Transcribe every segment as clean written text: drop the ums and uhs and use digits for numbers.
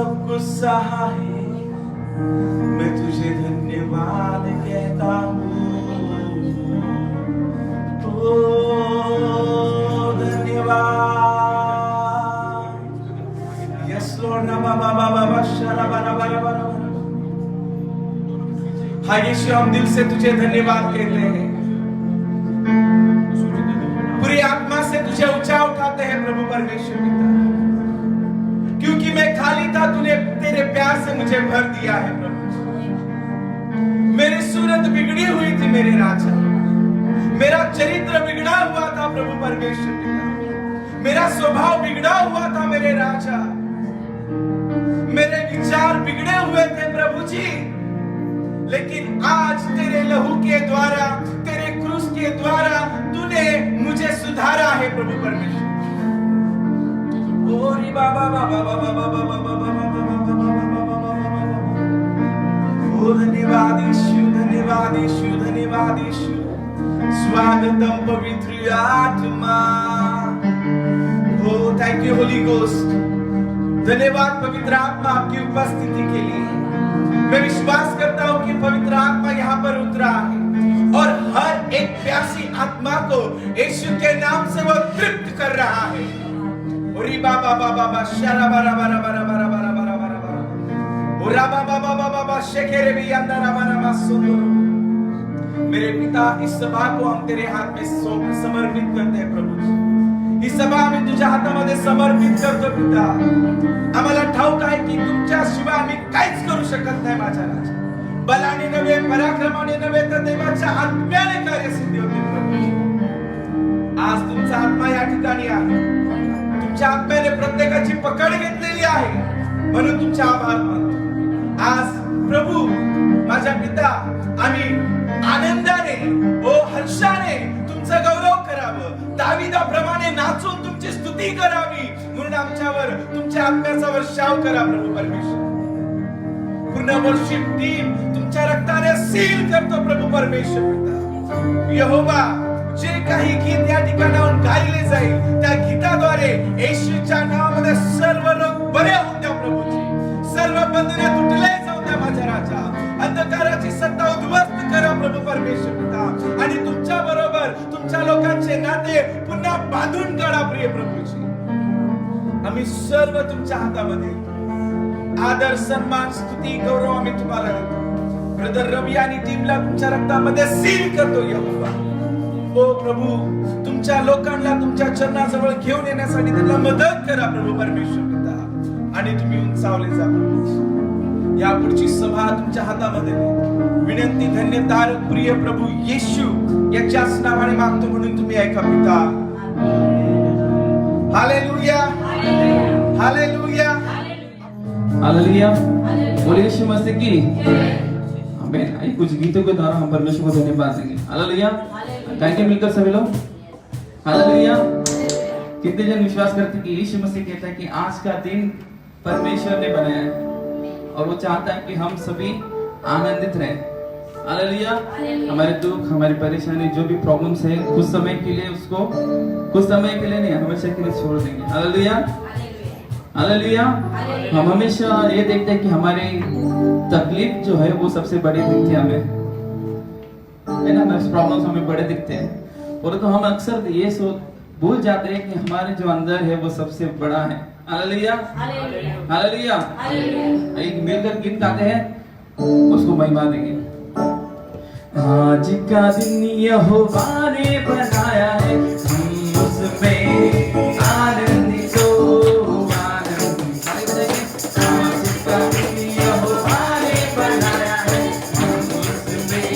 सब कुछ सहा है, मैं तुझे धन्यवाद कहता हूँ। ओ धन्यवाद। Yes Lord. हाँ यीशु, हम दिल से तुझे धन्यवाद कहते हैं, पूरी आत्मा से तुझे ऊंचा उठाते हैं प्रभु परमेश्वर पिता, क्योंकि मैं खाली था, तूने तेरे प्यार से मुझे भर दिया है प्रभु। मेरी सूरत बिगड़ी हुई थी मेरे राजा, मेरा चरित्र बिगड़ा हुआ था प्रभु परमेश्वर पिता, मेरा स्वभाव बिगड़ा हुआ था मेरे राजा, मेरे विचार बिगड़े हुए थे प्रभु जी। लेकिन आज तेरे लहू के द्वारा, तेरे क्रूस के द्वारा तूने मुझे सुधारा है प्रभु परमेश्वर। ओरी बाबा बाबा बाबा बाबा बाबा ओ धन्यवाद यीशु, धन्यवाद यीशु, धन्यवाद यीशु। स्वागतम पवित्र आत्मा। ओ थैंक यू होली गोस्ट। धन्यवाद पवित्र आत्मा आपकी उपस्थिति के लिए। मैं विश्वास करता हूं कि पवित्र आत्मा यहाँ पर उतरा है और हर एक प्यासी आत्मा को यीशु के नाम से वो तृप्त कर रहा है। ओरी बाबा बाबा बाबा शरा बारा बारा बारा बारा बारा बारा बारा बारा ओरा बाबा बाबा बाबा शेखेरे भी अंदर आवाना मासूम। मेरे पिता, इस सभा को हम तेरे हाथ में समर्पित करते हैं प्रभु जी। ही सभा आम्ही तुझ्या हातामध्ये समर्पित करतो पिता। आम्हाला ठाऊक आहे की तुमच्याशिवाय आम्ही काहीच करू शकत नाही माझ्या राजा। बलाने नव्हे, पराक्रमाने नव्हे, तर देवाच्या आत्म्याने कार्यसिद्धी होते प्रभू। आज तुमचा आत्मा या ठिकाणी आहे, तुमच्या आत्म्याने प्रत्येकाची पकड घेतलेली आहे, म्हणून तुमचे आभार मानतो। आज प्रभू माझ्या पिता, आम्ही आनंदाने, ओ हर्षाने तुमचा गौरव करावं, दाविदाप्रमाणे नाचून तुमची स्तुती करावी, म्हणून आमच्यावर तुमच्या आत्म्याचा वर्षाव करा प्रभू परमेश्वर। पूर्ण वर्शिप टीम तुमच्या रक्ताने सील करतो प्रभू परमेश्वर पिता। यहोवा, जे काही गीत या ठिकाणाहून गायले जाईल त्या गीताद्वारे येशूच्या नावामध्ये सर्व लोक बरे होऊन द्या प्रभूजी। सर्व बंधने तुटले जाऊ द्या माझ्या राजा। अंधकाराची सत्ता उद्ध्वस्त करा प्रभू परमेश्वर पिता, आणि तुमच्या बरोबर तुमच्या लोकांचे नाते पुन्हा बांधून काढा प्रिय प्रभूजी। आम्ही सर्व तुमच्या हातामध्ये आदर, सन्मान, स्तुती, गौरव आम्ही तुम्हाला देतो। ब्रदर रवी आणि टीमला तुमच्या रक्तामध्ये सील करतो यहोवा। ओ प्रभू, तुमच्या लोकांना तुमच्या चरणाजवळ घेऊन येण्यासाठी त्यांना मदत करा प्रभू परमेश्वर पिता, आणि तुम्ही उंचावले जा प्रभू। या पुढची सभा तुमच्या हातामध्ये विनंती धन्यतार प्रिय प्रभू येशू याच्याच नावाने मागतो, म्हणून तुम्ही ऐका पिता। Hallelujah, hallelujah, hallelujah. बोलिए यीशु मसीह की आमीन। आइए कुछ गीतों के द्वारा हम परमेश्वर को धन्यवाद देंगे। हालेलुया। गाएंगे मिलकर सभी लोग। हालेलुया। कितने जन विश्वास करते हैं कि यीशु मसीह कहता है कि आज का दिन परमेश्वर ने बनाया है और वो चाहता है कि हम सभी आनंदित रहें। हालेलुया। हमारे दुख, हमारी परेशानी, जो भी प्रॉब्लम्स है, कुछ समय के लिए उसको, कुछ समय के लिए नहीं, हमेशा के लिए छोड़ देंगे। Hallelujah, hallelujah. हम हमेशा ये देखते हैं कि हमारी तकलीफ जो है वो सबसे बड़ी दिखती है हमें, है ना। प्रॉब्लम्स हमें बड़े दिखते हैं, और तो हम अक्सर ये भूल जाते हैं कि हमारे जो अंदर है वो सबसे बड़ा है। Hallelujah, hallelujah. एक मिलकर गीत गाते हैं, उसको महिमा देंगे। आज का दिन यहोवा ने बनाया है, हम उसमें आनंदित हो, आनंदित। आज का दिन यहोवा ने बनाया है, हम उसमें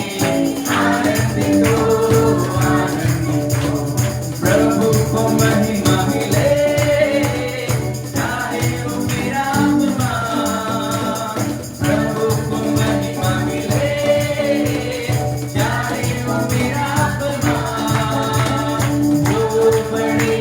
आनंदित हो, आनंदित हो। प्रभु को महिमा मिले, चाहे वो मेरा आत्मा। प्रभु को महिमा मिले, बड़े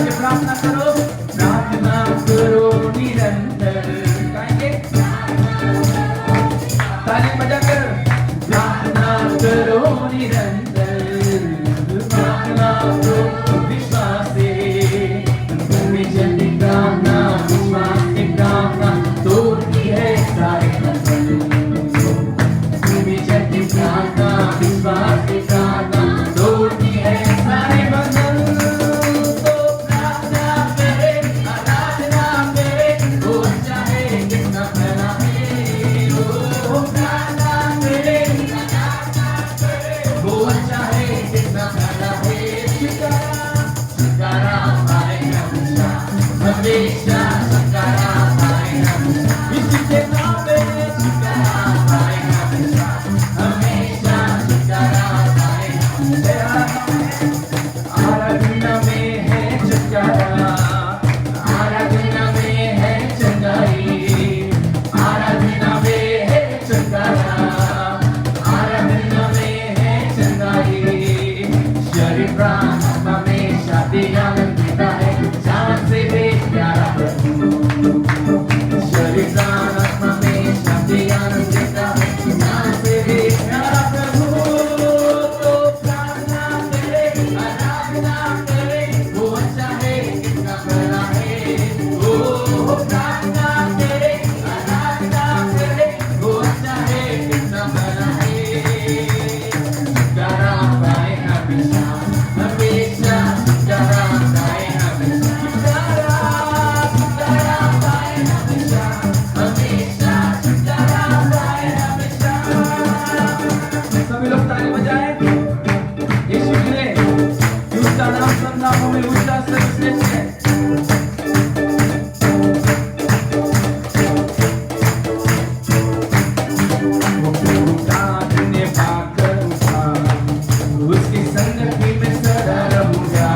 करके प्रार्थना करो निरंतर। गाएंगे ताली बजाकर, प्रार्थना करो निरंतर, प्रार्थना करो विश्वास से, तुम्हें जल्दी प्रार्थना विश्वास की प्रार्थना तोड़ती है सारे बंधन। तुम्हें जल्दी प्रार्थना विश्वास की प्रार्थना तोड़ती है सारे बंधन। तो प्रार्थना करे, आराधना करे, वो चाहे कितना भला है। ओ प्रार्थना करे, वो चाहे कितना भला है। शुक्राना पाए हमेशा, हमेशा शुक्राना पाए हमेशा। इसके नाम में शुक्राना पाए हमेशा, हमेशा शुक्राना पाए हमेशा। आराधना में है शुक्राना, आराधना में है चंगाई, आराधना में है चंगाई, आराधना में है चंगाई। शरीर प्राण आत्मा में शांति आनंद देता है, जान से भी प्यारा प्रभु। शरीर प्राण आत्मा में शांति आनंद देता है, जान से भी प्यारा प्रभु। तो प्रार्थना करे, आराधना करे, वो चाहे कितना भला है। ओ प्रार्थना करे, आराधना करे, वो चाहे कितना भला है। शुक्राना पाए हमेशा, हमेशा शुक्राना पाए हमेशा। शुक्राना पाए हमेशा, हमेशा शुक्राना पाए हमेशा। सभी लोग ताली बजाएं यीशु के लिए, कि उसका नाम सब नामों में ऊंचा सर्वश्रेष्ठ है। वो प्रभु का धन्यवाद करूंगा, उसकी संगति में सदा रहूंगा।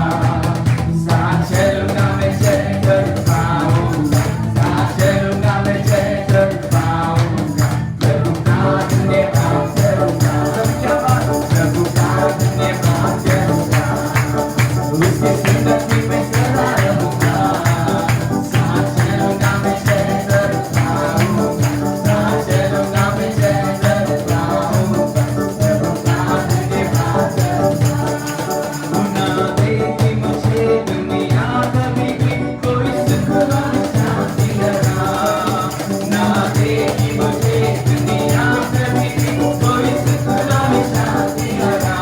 साथ चलूंगा मैं जय कर पाऊंगा, साथ चलूंगा मैं जय कर पाऊंगा। प्रभु का धन्यवाद करूंगा, सब क्या बात, प्रभु का धन्यवाद करूंगा, उसकी संगति में सदा रहूंगा। साथ चलूंगा मैं जय कर पाऊंगा, साथ चलूंगा मैं जय कर पाऊंगा। प्रभु का धन्यवाद करूंगा। ना देगी मुझे दुनिया कभी भी कोई सुख और शांति लगा, ना देगी मुझे दुनिया कभी भी कोई सुख और शांति लगा।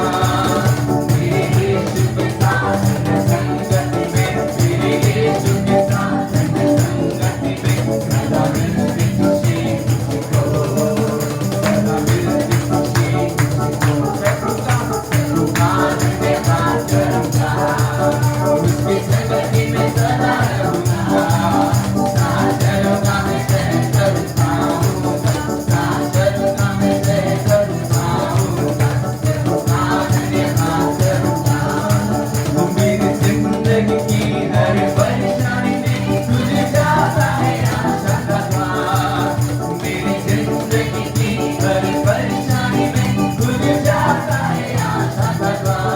मेरे यीशु के साथ संगति में, मेरे यीशु के साथ संगति में, सदा मिलती खुशी को, सदा मिलती खुशी को। प्रभु का धन्यवाद करूंगा, उसकी संगति में सदा रहूंगा। साथ चलूंगा मैं जय कर पाऊंगा, साथ चलूंगा मैं जय कर पाऊंगा। प्रभु का धन्यवाद करूंगा। वो मेरी जिंदगी की हर परेशानी में खुल जाता है आशा का द्वार। मेरी जिंदगी की हर परेशानी में खुल जाता है आशा का द्वार।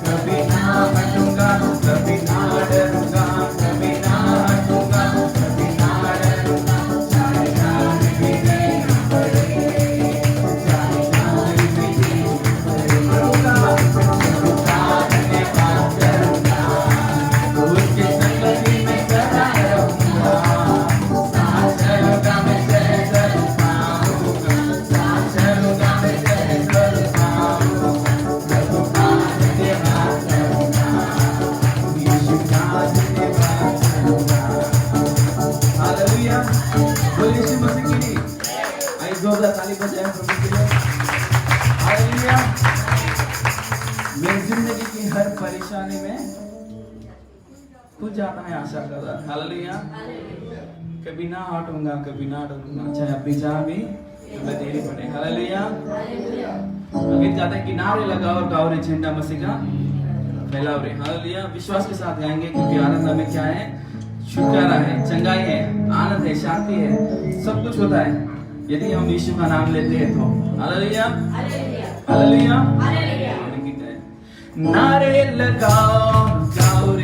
कभी ना हटूंगा, कभी ना डरूंगा, कभी ना हटूंगा, कभी ना डरूंगा। चाहे जान भी देना पड़े, चाहे जान भी देना पड़े। प्रभु का धन्यवाद करूंगा, उसकी संगति में सदा रहूंगा। साथ चलूंगा मैं जय कर पाऊंगा, साथ चलूंगा मैं जय कर पाऊंगा। प्रभु का धन्यवाद करूंगा, यीशु का धन्यवाद करूंगा। हालेलुया, बोलिए यीशु मसीह की लिए। आइए जोरदार ताली बजाएं प्रभु के लिए। हालेलुया। मेरी जिंदगी की हर परेशानी में खुल जाता है आशा का द्वार। हालेलुया। कभी ना हटूंगा, कभी ना डरूंगा, चाहे अपनी जान भी हमें देनी पड़े। हालेलुया। अगले जाते हैं किनारे लगाओ और गाओ रे झंडा मसीह का फैलाओ रे। हालेलुया। विश्वास के साथ गाएंगे, क्योंकि आनंद में क्या है, छुटकारा है, चंगाई है, आनंद है, शांति है, सब कुछ होता है यदि हम यीशु का नाम लेते हैं तो। Hallelujah, hallelujah, hallelujah. नारे लगाओ गाओ रे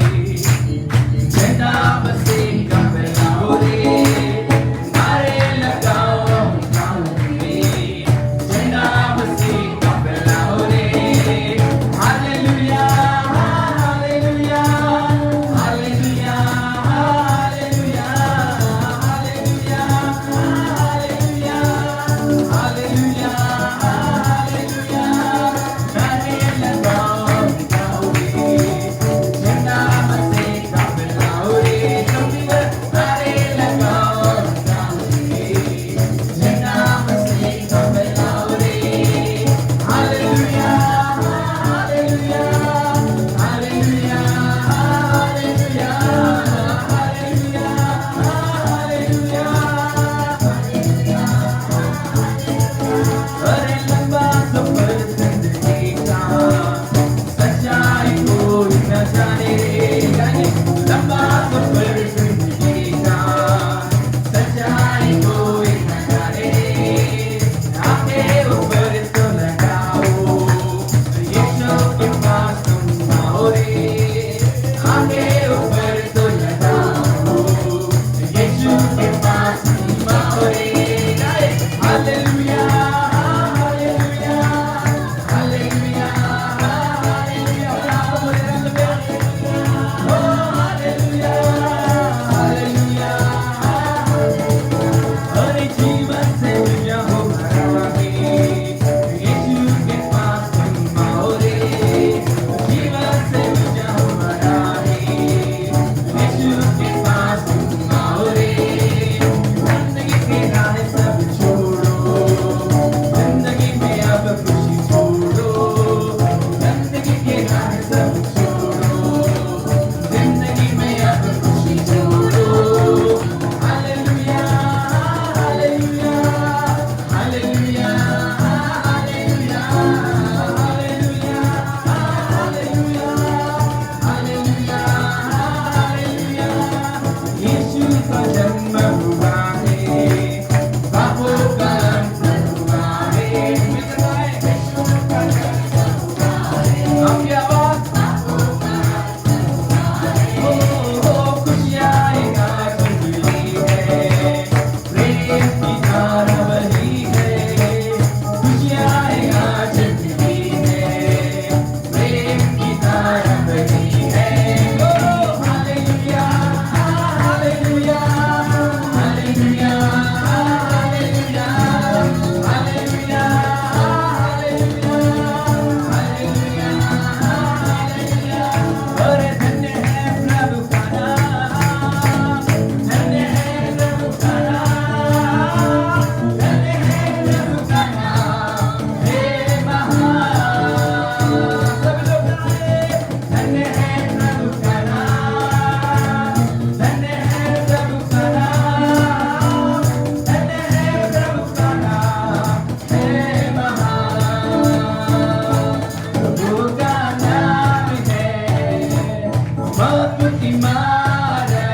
मजबूती मारा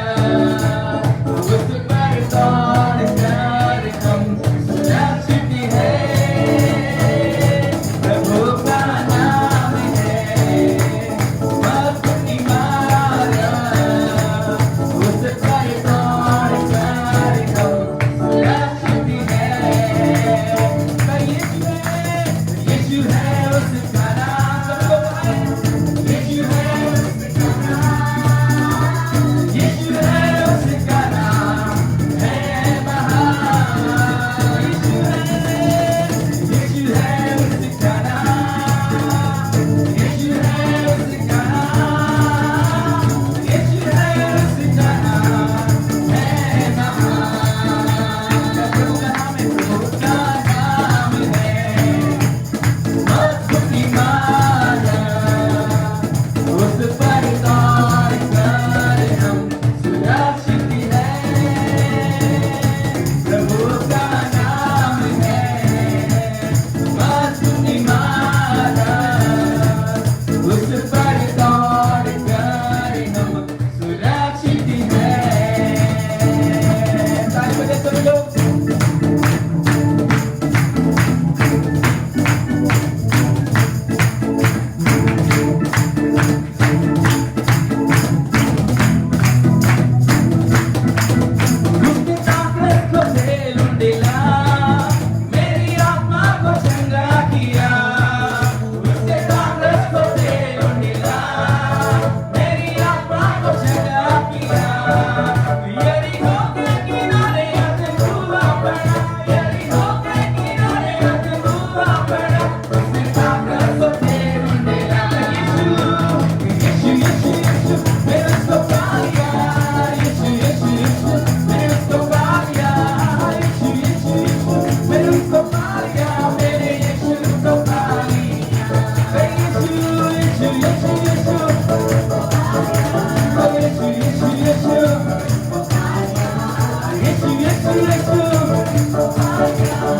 उस पर दौड़ कर हम सुरक्षित है प्रभु का नाम है मजबूती मारा उस पर दौड़ कर हम सुरक्षित है यीशु है उसका नाम यीशु है उसका नाम यीशु है उसका नाम है महान यीशु है उसका नाम यीशु है उसका नाम यीशु है उसका नाम है महान प्रभु का नाम है प्रभु का नाम है मजबूती मारा उस पर दौड़ कर हम सुरक्षित है प्रभु का नाम है मजबूती मारा उस पर दौड़ कर हम सुरक्षित है ताली बजाते सभी लोग उसकी ताकत को झेल उंडेला मेरी आत्मा को चंगा किया उसके ताकत को झेल उंडेला मेरी आत्मा को चंगा किया यरीहो के किनारे अजूबा पड़ा यरीहो के किनारे अजूबा पड़ा उसकी ताकत को झेल उंडेला यीशु यीशु यीशु यीशु मेरे को पाया यीशु यीशु यीशु मेरे को पाया यीशु यीशु यीशु मेरे को पाया मेरे यीशु को पाया यीशु यीशु यीशु यीशु ओ यीशु यीशु यीशु यीशु यीशु यीशु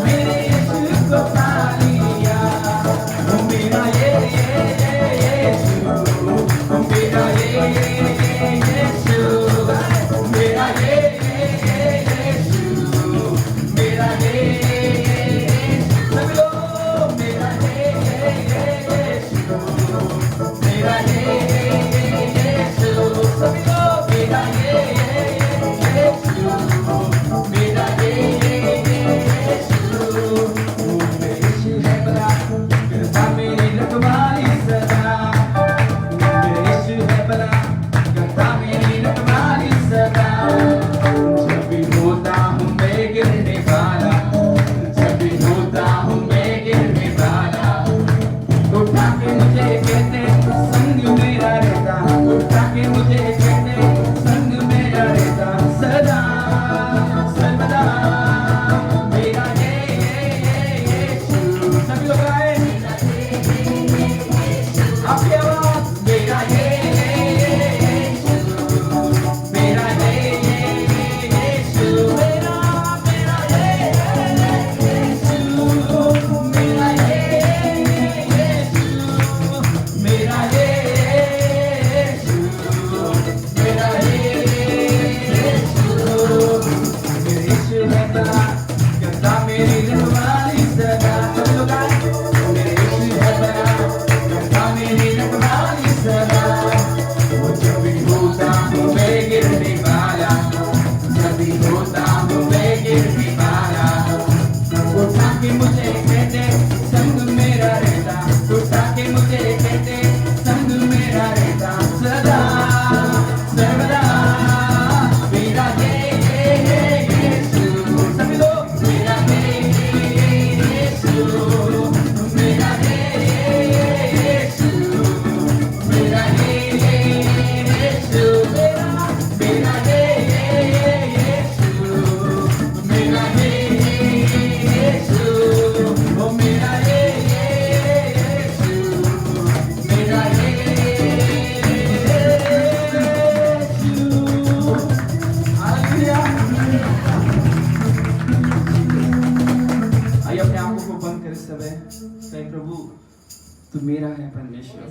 मेरे यीशु को पाया ओ मेरा यीशु ओ मेरा यीशु मेरा यीशु मेरा यीशु सब लोग मेरा यीशु मेरा यीशु सब लोग मेरा यीशु मेरा यीशु यीशु है बड़ा कृपा मेरी रखवाली सदा यीशु है बड़ा कृपा मेरी रखवाली सदा जब भी होता हूँ मैं गिरने वाला जब भी होता हूँ मैं गिरने वाला उठा के मुझे कहते संग मेरा रहता उठा के मुझे कहते संग मेरा रहता सदा सर्वदा मेरा यीशु सभी लोग आए आपकी आवाज मेरा यीशु मेरा यीशु मेरा मेरा यीशु मेरा यीशु मेरा यीशु मेरा यीशु है बड़ा करता मेरी रखवाली सदा सब लोग आए मेरे यीशु है बड़ा करता मेरी रखवाली सदा वो जब भी होता हूँ मैं गिरने वाला जब भी होता हूँ मैं गिरने वाला उठा के मुझे कहते संग मेरा रहता उठा के मुझे कहते संग मेरा रहता सदा सर्वदा मेरा यीशु सभी लोग मेरा यीशु मेरा यीशु मेरा यीशु मेरा यीशु मेरा यीशु ओ मेरा यीशु मेरा यीशु हालेलुया आइए अपने आंखों को बंद कर इस समय कहे प्रभु तू मेरा है परमेश्वर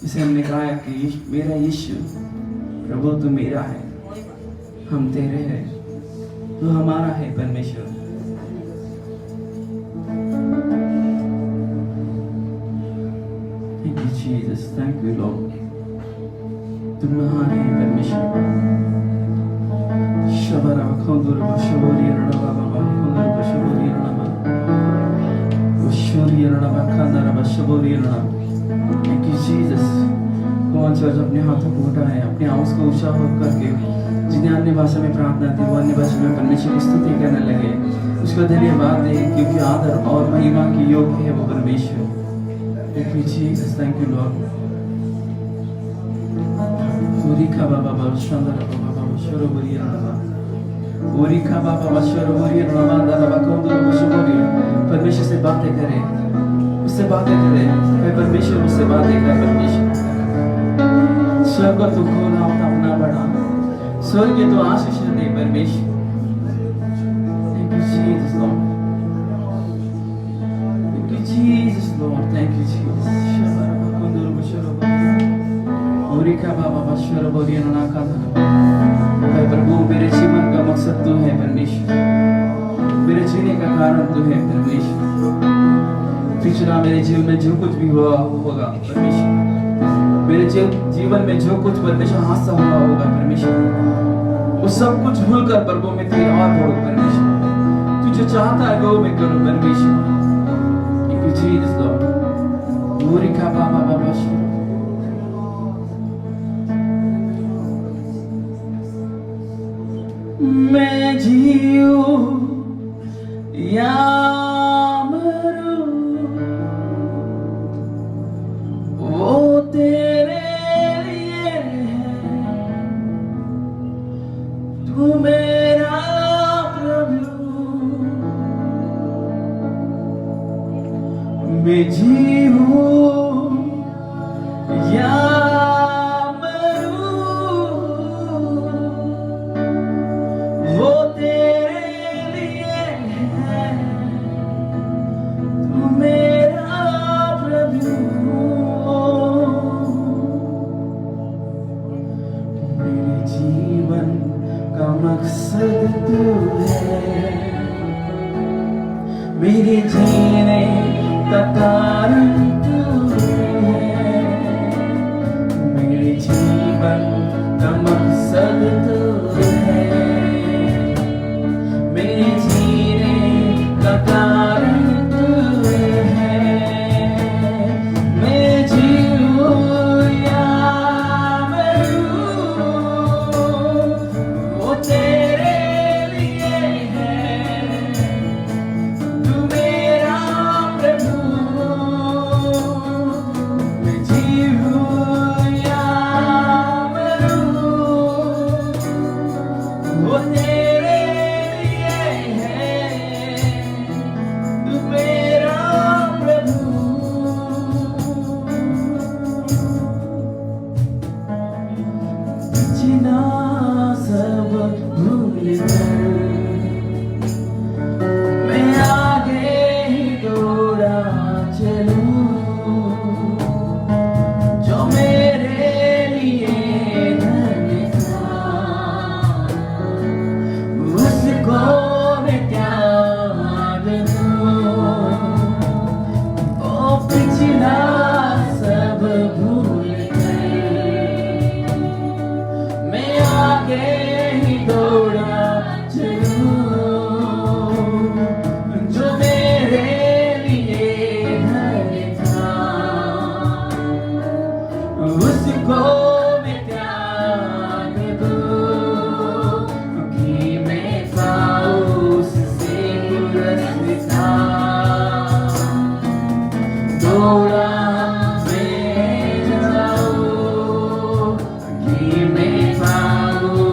इसे हमने कहा है कि मेरा यीशु प्रभु तू मेरा है, हम तेरे हैं, तू हमारा है परमेश्वर। Thank you Jesus, thank you Lord, तू महान है परमेश्वर। शबरा खंदुर बशबोरी रणबा बाबा खंदुर बशबोरी रणबा बशबोरी रणबा खंदर बशबोरी रणबा। Thank you Jesus। कौन चर्च अपने हाथों को उठाए, अपने आवाज को ऊंचा हो करके जिन्हें अन्य भाषा में प्रार्थना थी वो अन्य भाषा में परमेश्वर की स्तुति करने लगे। उसको धन्यवाद दे क्योंकि आदर और महिमा की योग्य है वो परमेश्वर। Thank you Jesus, thank you Lord। ओरिखा बाबा बशंदर बाबा बशरोबरी रणबा ओरिखा बाबा बशरोबरी रणबा दरबा खंदुर बशबोरी। परमेश्वर से बातें करें, उससे बातें करें, मैं परमेश्वर उससे बातें कर। परमेश्वर स्वर्ग तो खोला और अपना बढ़ा, स्वर्ग तो आशीष दे परमेश्वर। Thank you Jesus Lord, thank you Jesus Lord, thank you Jesus। शबरा खंदुर बशरोबरी ओरिखा बाबा बशरोबरी रणा का है प्रभु। मेरे जीवन का मकसद तू है परमेश्वर, मेरे जीने का कारण तू है परमेश्वर। पिछला मेरे जीवन में जो कुछ भी हुआ होगा परमेश्वर, मेरे जीवन में जो कुछ परमेश्वर हादसा हुआ होगा परमेश्वर, वो सब कुछ भूल कर प्रभु मैं तेरे और बढ़ूं परमेश्वर। तू जो चाहता है वो मैं करूं परमेश्वर। Thank you Jesus Lord। ओरिखा बाबा बाबा मैं जीऊं या मरूं वो तेरे लिए है, तू मेरा प्रभु। मैं जीऊं या मकसद तू है, मेरे जीने का कारण तू है, मेरे जीवन का मकसद तू है, मेरे जीने का कारण तू है। मैं जीऊं या मरूं वो तेरे लिए है, तू मेरा प्रभु। मैं जीऊं या मरूं वो तेरे लिए है, तू मेरा प्रभु। जिना सब भूल कर मैं आगे ही दौड़ा चलूं, जो मेरे लिए धन्य था उसको मैं त्याग दूं। ओ पिछला सब भूल कर मैं आगे ही दौड़ा चलूं, जो मेरे लिए धन्य था उसको मैं त्याग दूं। कि मैं पाऊं उससे पुरस्कार, दौड़ा मैं जाऊं कि मैं पाऊं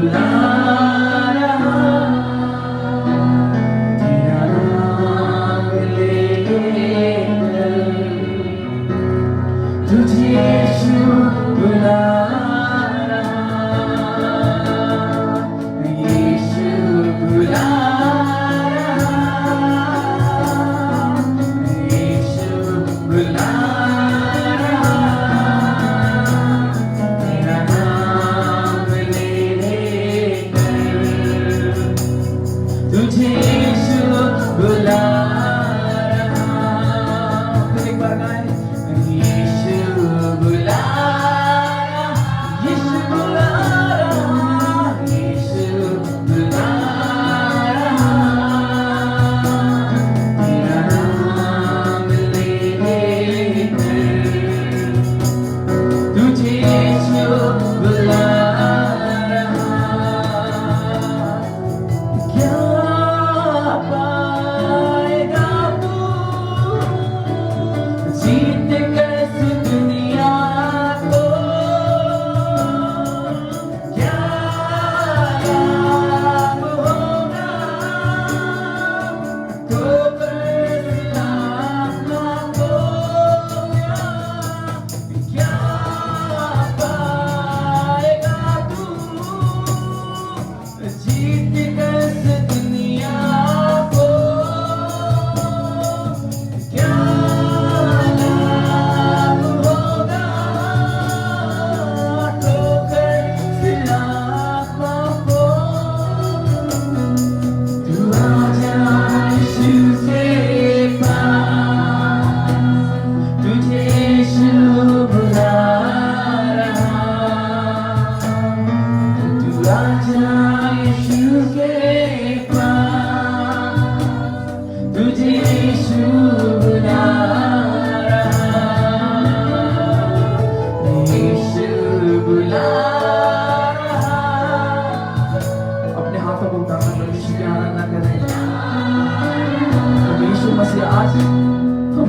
बुला रहा, तेरा नाम लेकर तुझे यीशु बुला रहा, यीशु बुला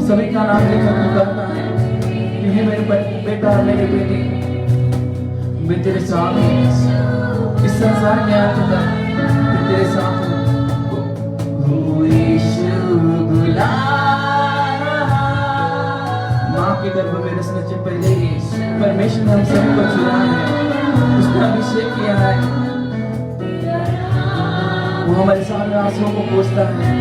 सभी का नाम लेकर पुकारता है कि हे मेरे बेटा मेरे बेटी, मैं तेरे साथ हूँ, इस संसार में आते तक मैं तेरे साथ हूँ। यीशु बुला रहा, माँ के गर्भ में रचने से पहले ही परमेश्वर ने हम सभी को चुना है, उसने अभिषेक किया है, वो हमारे सामने आंसुओं को पोंछता है।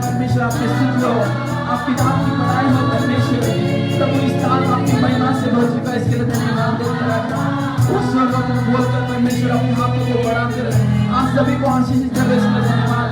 परमेश्वर आपके स्तुति हो, आपकी नाम की बड़ाई हो परमेश्वर। प्रभु इस स्थान आपकी महिमा से भर चुका, इसके लिए धन्यवाद देते रहना। उस स्वर्ग को बोलकर परमेश्वर अपने हाथों को बढ़ाकर आप सभी को आशीषित करे, इसके लिए धन्यवाद।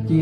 के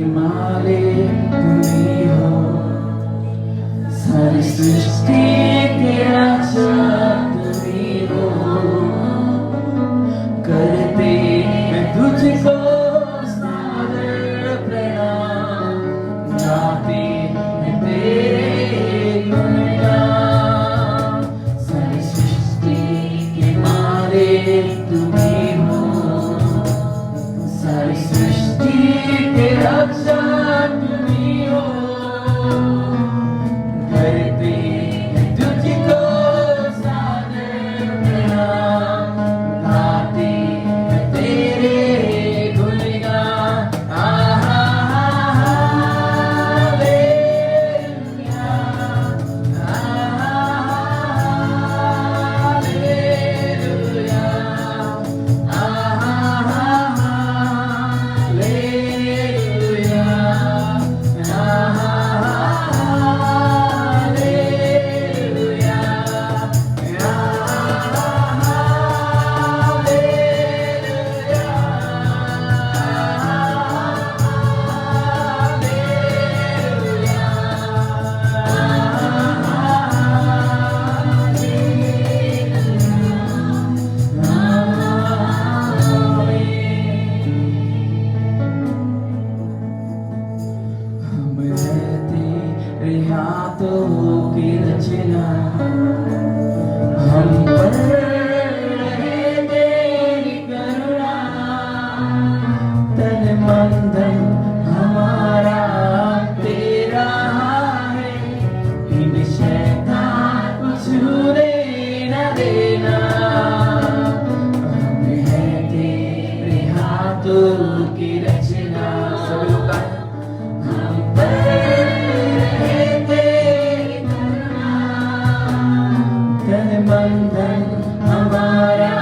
है बंधन हमारा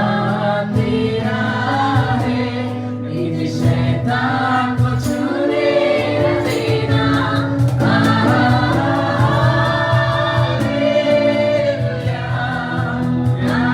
तेरा है, नीति शैतान को छूने न देना। हालेलुया, हालेलुया,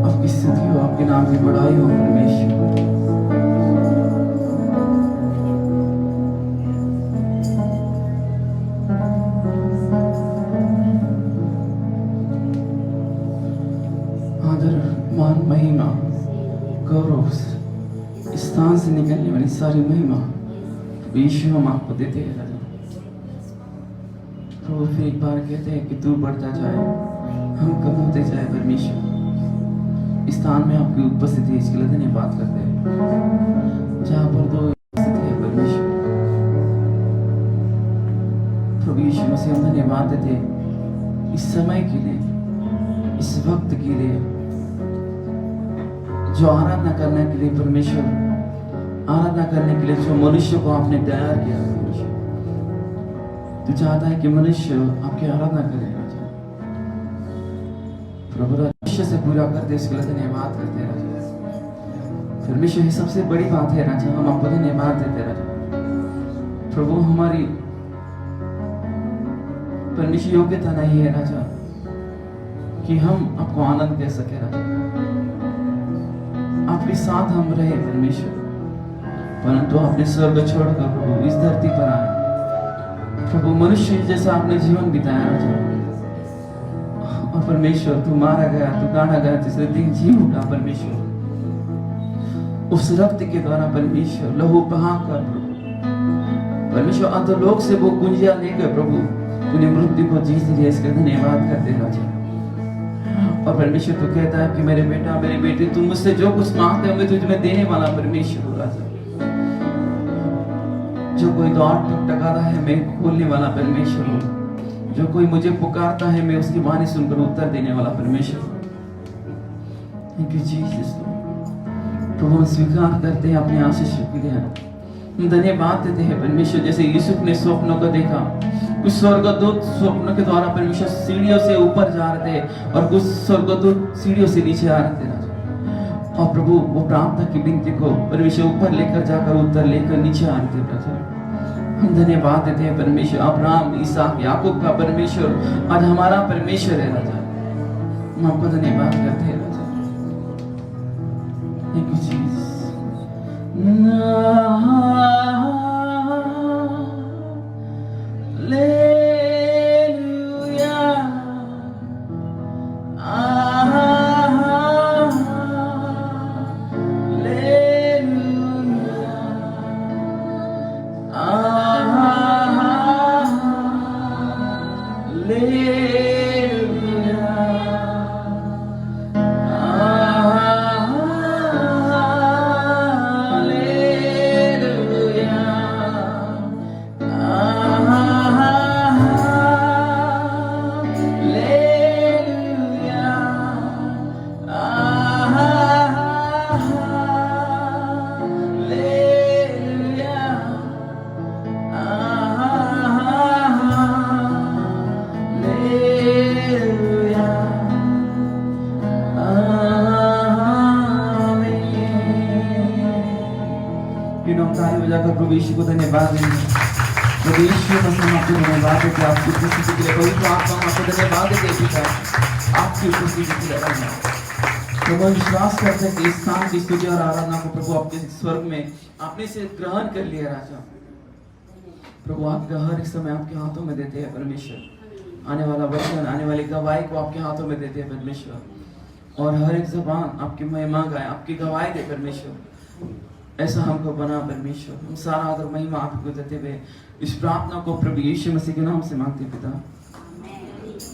आपकी स्तुति हो, आपके नाम की बड़ाई हो परमेश्वर। आदर, मान, महिमा, गौरव, स्थान से निकलने वाली सारी महिमा यीशु हम आपको देते हैं राजा। प्रभु फिर एक बार कहते हैं कि तू बढ़ता जाए, हम कम होते जाए परमेश्वर। इस स्थान में आपकी उपस्थिति है, इसके लिए धन्यवाद करते हैं। जहाँ पर दो उपस्थित है परमेश्वर, प्रभु यीशु मसीह हम धन्यवाद देते हैं इस समय के लिए, इस वक्त के लिए, जो आराधना करने के लिए परमेश्वर, आराधना करने के लिए जो मनुष्य को आपने तैयार किया परमेश्वर। तू चाहता है कि मनुष्य आपकी आराधना करे राजा। प्रभु मनुष्य से पूरा करते, इसके लिए धन्यवाद करते हैं राजा। परमेश्वर ये सबसे बड़ी बात है राजा, हम आपको धन्यवाद देते हैं राजा। प्रभु हमारी परमेश्वर योग्यता नहीं है राजा कि हम आपको आनंद दे सके राजा। आपके साथ हम रहे परमेश्वर, परंतु आपने स्वर्ग छोड़कर प्रभु इस धरती पर आए। प्रभु मनुष्य जैसा आपने जीवन बिताया राजा। और परमेश्वर तू मारा गया, तू गाड़ा गया, तीसरे दिन जी उठा परमेश्वर। उस रक्त के द्वारा परमेश्वर लहू बहाकर प्रभु परमेश्वर अधोलोक से वो गुंजिया लेकर प्रभु तूने मृत्यु को जीत लिया। इसके धन्यवाद करते राजा। और परमेश्वर तू कहता है कि मेरे बेटा, मेरे बेटे, तुम मुझसे जो कुछ मांगते हो मैं तुम्हें देने वाला परमेश्वर हो राजा। जो कोई द्वार ठकठकाता है मैं खोलने वाला परमेश्वर हूँ। जो कोई मुझे पुकारता है मैं उसकी वाणी सुनकर उत्तर देने वाला परमेश्वर हूँ। Thank you Jesus. प्रभु हम स्वीकार करते हैं अपने आशीष के लिए, हम धन्यवाद देते हैं परमेश्वर। जैसे यूसुफ ने स्वप्नों को देखा, कुछ स्वर्गदूत स्वप्न के द्वारा परमेश्वर सीढ़ियों से ऊपर जा रहे थे और कुछ स्वर्गदूत सीढ़ियों से नीचे आ रहे थे राजा। और प्रभु वो प्रार्थना की विनती को परमेश्वर ऊपर लेकर जाकर उत्तर लेकर नीचे आ रहे थे राजा। हम धन्यवाद देते हैं परमेश्वर, अब्राहम, इसहाक, याकूब का परमेश्वर आज हमारा परमेश्वर है राजा। हम आपको धन्यवाद करते हैं राजा। Thank you Jesus. प्रभु यीशु को धन्यवाद देंगे। प्रभु यीशु मसीह हम आपको धन्यवाद देते हैं आपकी उपस्थिति के लिए। पवित्र आत्मा हम आपको धन्यवाद देते हैं पिता आपकी उपस्थिति के लिए। प्रभु हम विश्वास करते हैं कि इस स्थान की स्तुति और आराधना को प्रभु आपके स्वर्ग में आपने से ग्रहण कर लिया राजा। प्रभु आपका हर एक समय आपके हाथों में देते हैं परमेश्वर। आने वाला वचन, आने वाली गवाही को आपके हाथों में देते हैं परमेश्वर। और हर एक जबान आपकी महिमा गाए, आपकी गवाही दे परमेश्वर। ऐसा हमको बना परमेश्वर। हम सारा आदर महिमा आपको देते हुए इस प्रार्थना को प्रभु यीशु मसीह के नाम से मांगते हैं पिता।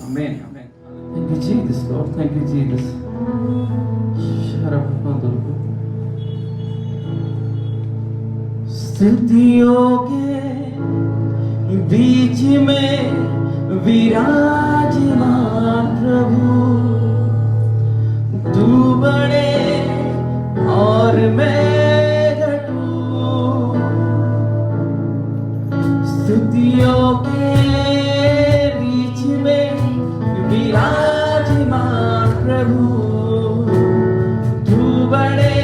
आमीन आमीन। Thank you Jesus Lord, thank you Jesus. स्तुतियों के बीच में विराजमान प्रभु, तू बड़े और मैं घटू। स्तुतियों के बीच में विराजमान प्रभु, तू बड़े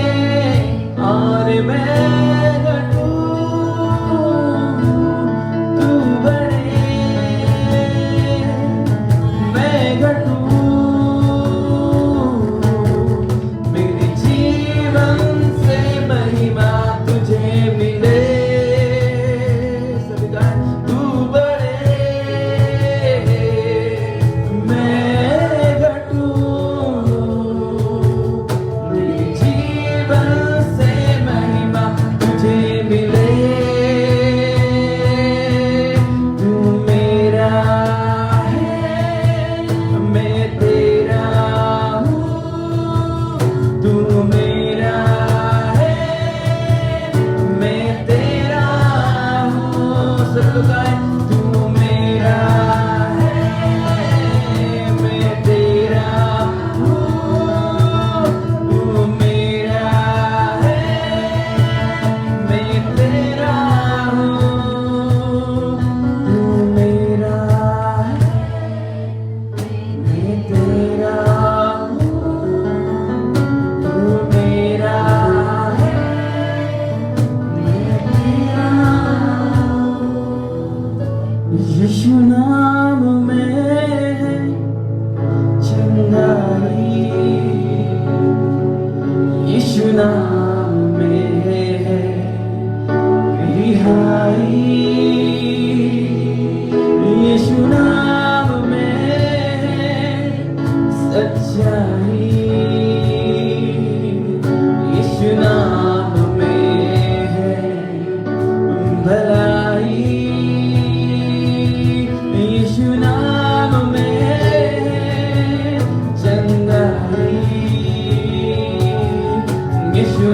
और मैं घटू। तू बड़े मैं घटू। मेरे जीवन से महिमा तुझे मिले। सभी गाएं। तू बड़े मैं घटू। मेरे जीवन से महिमा तुझे मिले। तू मेरा है मैं तेरा हूँ। तू मेरा है मैं तेरा हूँ। सब लोग गाएं। तू मेरा है मैं तेरा हूँ। तू मेरा है मैं तेरा हूँ। तू मेरा है मैं तेरा हूँ। तू मेरा है मैं तेरा हूँ। यीशु नाम में है चंगाई। यीशु नाम में है रिहाई। यीशु नाम में है सच्चाई। यीशु नाम में है भलाई। यीशु नाम में है चंगाई। यीशु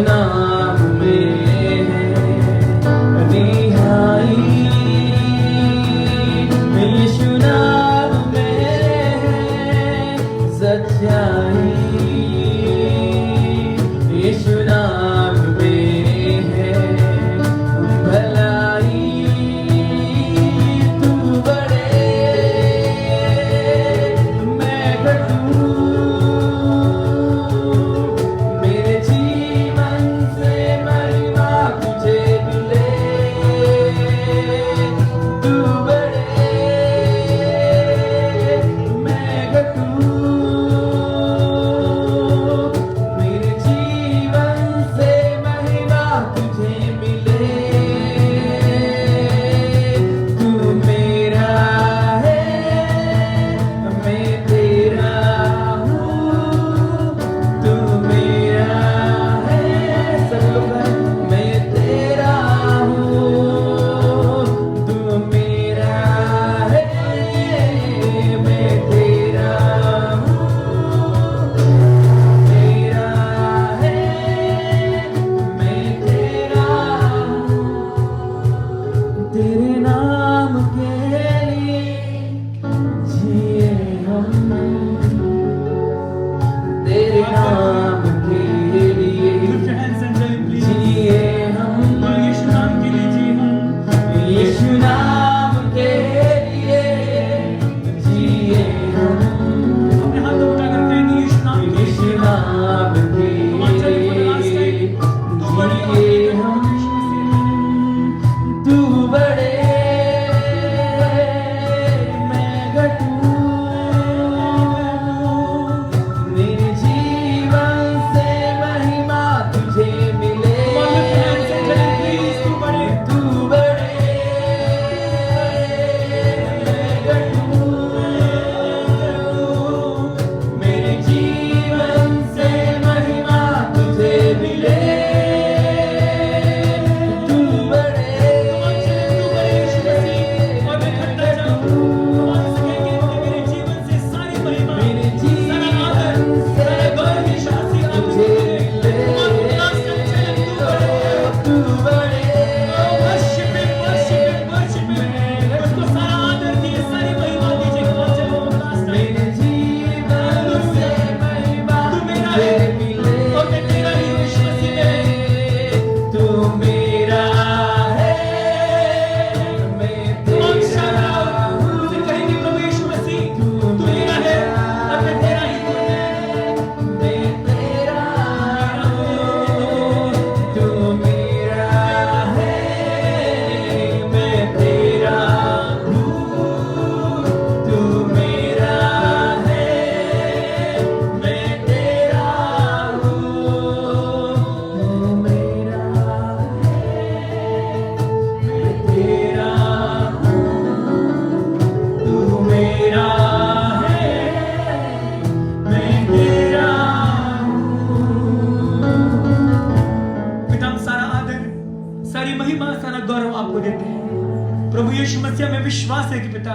मसीह में विश्वास है कि पिता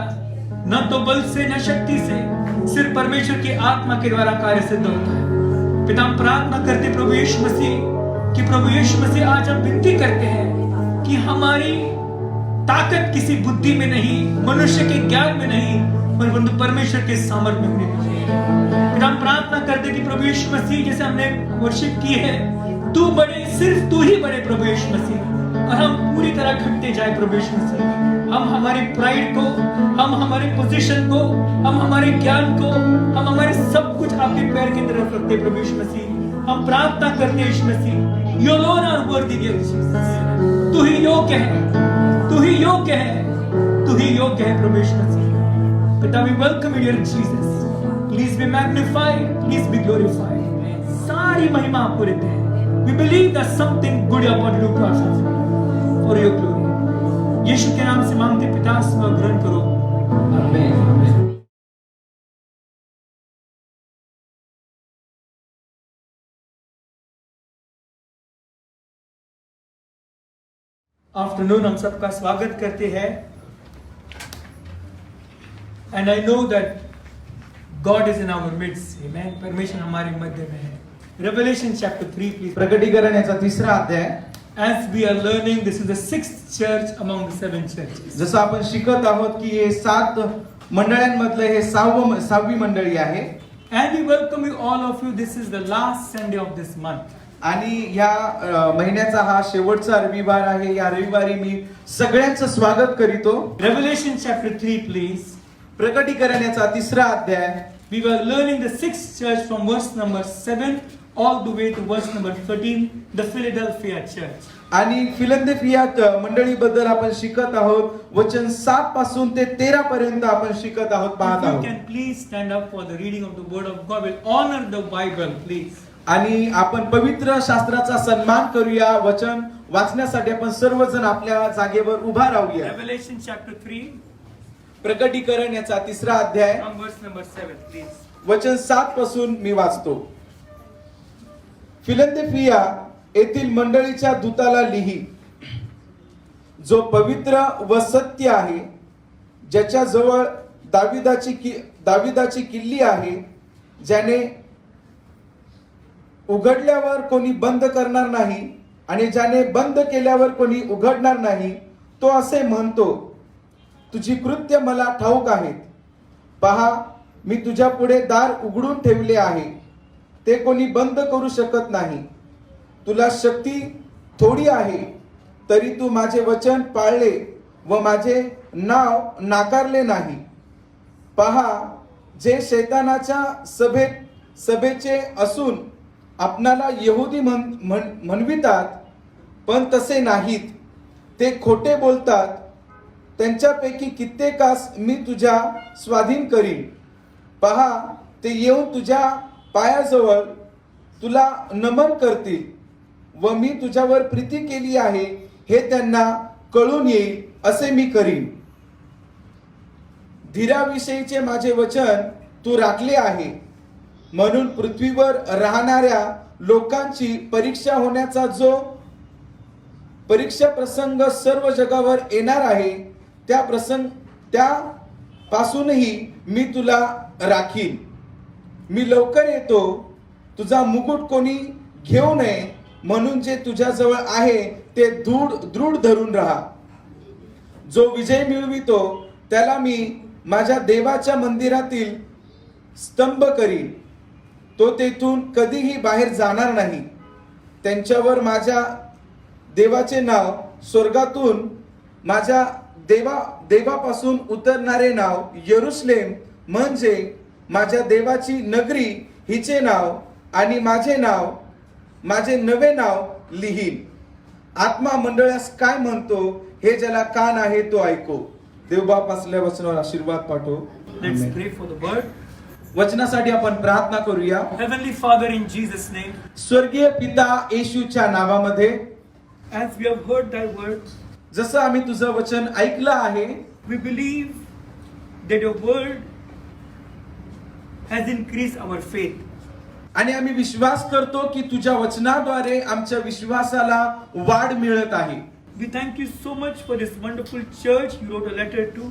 न तो बल से न शक्ति से, सिर्फ परमेश्वर की आत्मा के द्वारा कार्य सिद्ध होता है। पिता हम प्रार्थना करते प्रभु यीशु मसीह कि प्रभु यीशु मसीह आज हम विनती करते हैं कि हमारी ताकत किसी बुद्धि में नहीं, मनुष्य के ज्ञान में नहीं, परंतु परमेश्वर के सामर्थ्य में होनी चाहिए। पिता हम प्रार्थना करते कि प्रभु यीशु मसीह जैसे हमने वर्शिप की है, तू बड़े, सिर्फ तू ही बड़े प्रभु यीशु मसीह, और हम पूरी तरह घटते जाए प्रभु यीशु मसीह। हम हमारी प्राइड को, हम हमारे पोजीशन को, हम हमारे ज्ञान को, हम हमारे सब कुछ आपके पैर की तरफ रखते प्रभु यीशु मसीह। हम प्रार्थना करते यीशु मसीह, you alone are worthy dear Jesus, तू ही योग्य है, तू ही योग्य है, तू ही योग्य है प्रभु यीशु मसीह। पिता we welcome you dear Jesus, please be magnified, please be glorified. सारी महिमा आपको देते हैं। We believe that something good about you process for your glory. यीशु के नाम से मांगते पिता, इसमें ग्रहण करो। आमीन, आमीन। आफ्टरनून हम सबका स्वागत करते हैं। And I know that God is in our midst. Amen. परमेश्वर हमारे मध्य में है। Revelation chapter 3, please. प्रकटीकरण याचा 3रा अध्याय। As we are learning, this is the 6th church among the 7 churches. जसं आपण शिकत आहोत की हे 7 मंडळांमधलं हे 6वी मंडळी आहे। And we welcome you all of you. This is the last Sunday of this month. आणि या महिन्याचा हा शेवटचा रविवार आहे। या रविवारी मी सगळ्यांचं स्वागत करीतो। Revelation chapter 3, please. प्रकटीकरण याचा 3रा अध्याय। We were learning the 6th church from verse number 7 all the way to verse number 13, the Philadelphia church. आणि फिलदेल्फिया मंडळीबद्दल आपण शिकत आहोत। वचन 7 पासून ते 13 पर्यंत आपण शिकत आहोत, पाहत If you आहोत। can please stand up for the reading of the word of God. We'll honor the Bible, please. आणि आपण पवित्र शास्त्राचा सन्मान करूया। वचन वाचण्यासाठी आपण सर्वजण आपल्या जागेवर उभा राहूया। Revelation chapter 3 प्रकटीकरण याचा 3रा अध्याय from verse number 7, please. वचन 7 पासून मी वाचतो। फिलदेल्फिया येथील मंडळीच्या दूताला लिही, जो पवित्र व सत्य आहे, ज्याच्या जवळ दाविदाची किल्ली आहे, ज्याने उघडल्यावर कोणी बंद करणार नाही आणि ज्याने बंद केल्यावर कोणी उघडणार नाही, तो असे म्हणतो, तुझी कृत्य मला ठाऊक आहेत। पहा, मी तुझ्या पुढे दार उघडून ठेवले आहे, ते कोणी बंद करू शकत नाही। तुला शक्ती थोडी आहे, तरी तू माझे वचन पाळले व माझे नाव नाकारले नाही। पहा, जे शैतानाच्या सभेचे असून आपणाला यहुदी म्हणवितात, पण तसे नाहीत, ते खोटे बोलतात। त्यांच्यापैकी कित्येकास मी तुझ्या स्वाधीन करीन। पहा, ते येऊन तुझ्या पायाजवळ तुला नमन करतील व मी तुझ्यावर प्रीती केली आहे हे त्यांना कळून येईल, असे मी करीन। धीराविषयीचे माझे वचन तू राखले आहे, म्हणून पृथ्वीवर राहणाऱ्या लोकांची परीक्षा होण्याचा जो परीक्षा प्रसंग सर्व जगावर येणार आहे, त्यापासूनही मी तुला राखीन। मी लवकर येतो, तुझा मुकुट कोणी घेऊ नये, म्हणून जे तुझ्याजवळ आहे ते दृढ धरून राहा। जो विजय मिळवितो त्याला मी माझ्या देवाच्या मंदिरातील स्तंभ करीन, तो तेथून कधीही बाहेर जाणार नाही। त्यांच्यावर माझ्या देवाचे नाव, स्वर्गातून माझ्या देवापासून उतरणारे नाव, यरुशलेम म्हणजे माझ्या देवाची नगरी, हिचे नाव आणि माझे नवे नाव लिहीन। आत्मा मंडळास काय म्हणतो, हे ज्याला कान आहे तो ऐको। देवबाप असल्या वचनावर आशीर्वाद पाठव। Let's pray for the word. वचनासाठी आपण प्रार्थना करूया। Heavenly Father, in Jesus' name, स्वर्गीय पिता येशूच्या नावामध्ये, as we have heard thy word, जसं आम्ही तुझं वचन ऐकलं आहे, we believe that your word has increased our faith. आणि आम्ही विश्वास करतो की तुझ्या वचनाद्वारे आमच्या विश्वासाला वाढ मिळत आहे। We thank you so much for this wonderful church you wrote a letter to.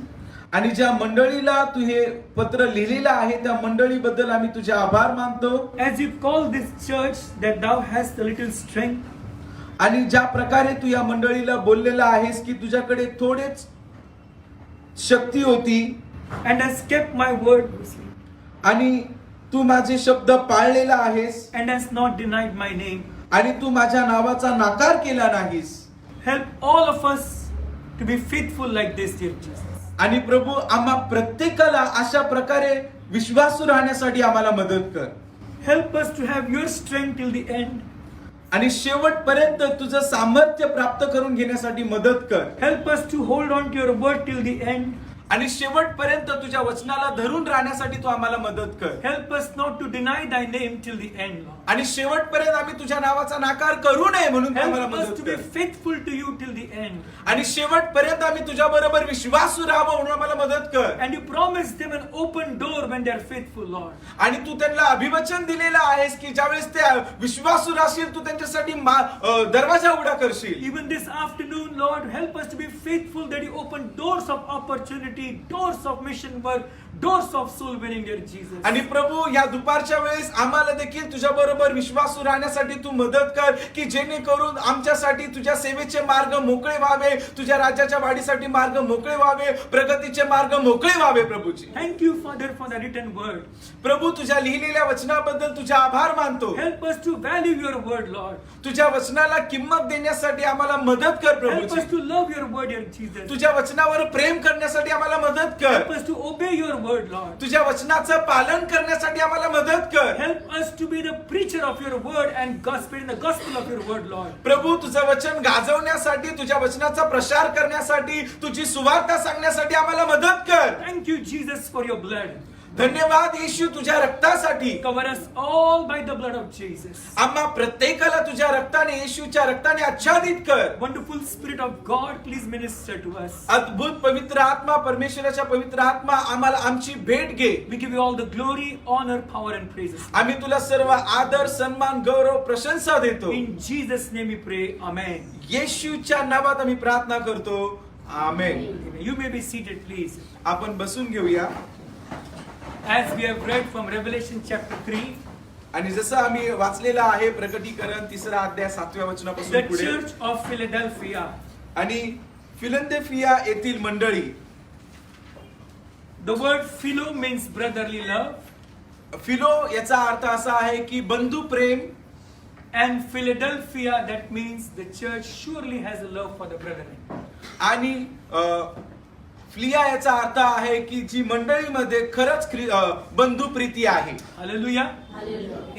आणि ज्या मंडळीला तू हे पत्र लिहिलेलं आहे त्या मंडळीबद्दल आम्ही तुझे आभार मानतो. As you call this church that thou hast a little strength, आणि ज्या प्रकारे तू या मंडळीला बोललेला आहेस की तुझ्याकडे थोडेच शक्ती होती and has kept my word, आणि तू माझे शब्द पाळलेला आहेस and has not denied my name. आणि तू माझ्या नावाचा नाकार केला नाहीस. Help all of us to be faithful like this, dear Jesus. आणि प्रभू आम्हा प्रत्येकाला अशा प्रकारे विश्वासू राहण्यासाठी आम्हाला मदत कर. Help us to have your strength till the end. आणि शेवटपर्यंत तुझं सामर्थ्य प्राप्त करून घेण्यासाठी मदत कर. Help us to hold on to your word till the end. आणि शेवटपर्यंत तुझ्या वचनाला धरून राहण्यासाठी तू आम्हाला मदत कर. Help us not to deny thy name till the end, Lord. आणि शेवटपर्यंत आम्ही तुझ्या नावाचा नाकार करू नये म्हणून तू आम्हाला Help us मदत to be कर. faithful to you till the end. आणि शेवटपर्यंत आम्ही तुझ्या बरोबर विश्वासू राहावं म्हणून आम्हाला मदत कर. And you promise them an open door when they are faithful, Lord. आणि तू त्यांना अभिवचन दिलेलं आहेस की ज्यावेळेस ते विश्वासू राहशील तू त्यांच्यासाठी दरवाजा उघडा करशील. Even this afternoon, Lord, help us to be faithful that you open doors of opportunity, doors of mission work, doors of soul winning, dear Jesus. आणि प्रभू या दुपारच्या वेळेस आम्हाला देखील तुझ्या बरोबर विश्वासू राहण्यासाठी तू मदत कर की जेणेकरून आमच्यासाठी तुझ्या सेवेचे मार्ग मोकळे व्हावे, तुझ्या राज्याच्या वाढीसाठी मार्ग मोकळे व्हावे, प्रगतीचे मार्ग मोकळे व्हावे. Prabhuji Thank you, Father, for the written word. प्रभू तुझ्या लिहिलेल्या वचनाबद्दल तुझे आभार मानतो. Help us to value your word, Lord. तुझ्या वचनाला किंमत देण्यासाठी आम्हाला मदत कर. Help Prabhuji us to love your word, dear Jesus. तुझ्या वचनावर प्रेम करण्यासाठी आम्हाला मदत कर. Help us to obey your word, Lord. तुझ्या वचनाचं पालन करण्यासाठी आम्हाला मदत कर. Help us to be the preacher of your word and gospel in the gospel of your word, Lord. प्रभू तुझं वचन गाजवण्यासाठी तुझ्या वचनाचा प्रसार करण्यासाठी तुझी सुवार्ता सांगण्यासाठी आम्हाला मदत कर. Thank you, Jesus, for your blood. धन्यवाद येशू तुझ्या रक्तासाठी. Cover us all by the blood of Jesus. आम्हा प्रत्येकाला तुझ्या रक्ताने येशूच्या रक्ताने आच्छादित कर. Wonderful Spirit of God, please minister to us. अद्भुत पवित्र आत्मा, परमेश्वराच्या पवित्र आत्मा आम्हाला आमची भेट घे. We give you all the glory, honor, power, and praises. आम्ही तुला सर्व आदर, सन्मान, गौरव, प्रशंसा देतो. In Jesus' name we pray. Amen. येशूच्या नावात आम्ही प्रार्थना करतो. आमेन. You may be seated, please. आपण बसून घेऊया. As we have read from Revelation chapter 3, आणि जसं आम्ही वाचलेलं आहे प्रकटीकरण 3 अध्याय 7व्या the वचनापासून पुढे, church of Philadelphia. आणि फिलदेल्फिया येथील मंडळी. The word philo means brotherly love, फिलो याचा अर्थ असा आहे की बंधू प्रेम, and Philadelphia, that means the church surely has a love for the brethren. आणि फ्लिया याचा अर्थ आहे की जी मंडळीमध्ये खरंच बंधू प्रीती आहे. Hallelujah.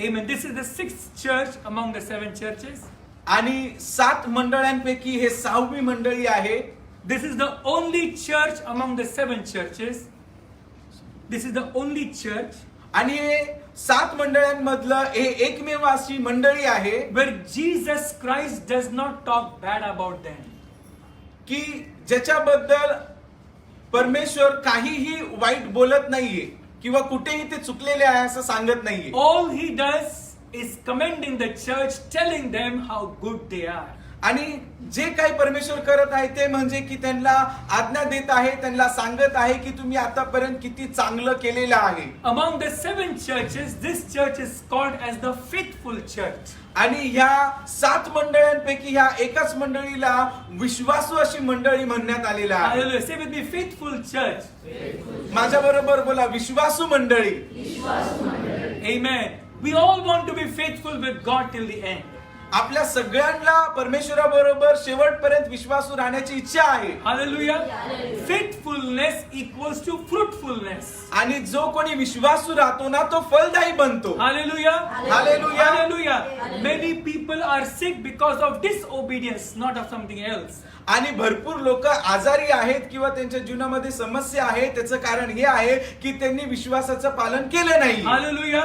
Amen. This is the 6th church among the 7 churches. आणि 7 मंडळांपैकी हे 6वी मंडळी आहे. This is the only church among the 7 churches. This is the only church आणि हे 7 मंडळांमधलं हे एकमेव अशी मंडळी आहे where Jesus Christ does not talk bad about them. की ज्याच्याबद्दल परमेश्वर काहीही वाईट बोलत नाहीये किंवा कुठेही ते चुकलेले आहे असं सांगत नाहीये. All he does is commending the church, telling them how good they are. आणि जे काही परमेश्वर करत आहे ते म्हणजे की त्यांना आज्ञा देत आहे, त्यांना सांगत आहे की तुम्ही आतापर्यंत किती चांगलं केलेलं आहे. Among the 7 churches, this church is called as the faithful church. आणि ह्या 7 मंडळांपैकी ह्या एकाच मंडळीला विश्वासू अशी मंडळी म्हणण्यात आलेला आहे. Hallelujah. Say with me, faithful church. माझ्या बरोबर बोला, विश्वासू मंडळी. Amen. We all want to be faithful with God till the end. आपल्या सगळ्यांना परमेश्वराबरोबर शेवटपर्यंत विश्वासू राहण्याची इच्छा आहे. Hallelujah. Faithfulness equals to fruitfulness. आणि जो कोणी विश्वासू राहतो ना तो फलदायी बनतो. Hallelujah. Hallelujah. Hallelujah. Many people are sick because of disobedience, not of something else. आणि भरपूर लोक आजारी आहेत किंवा त्यांच्या जीवनामध्ये समस्या आहे, त्याचं कारण हे आहे की त्यांनी विश्वासाचं पालन केलं नाही. Hallelujah.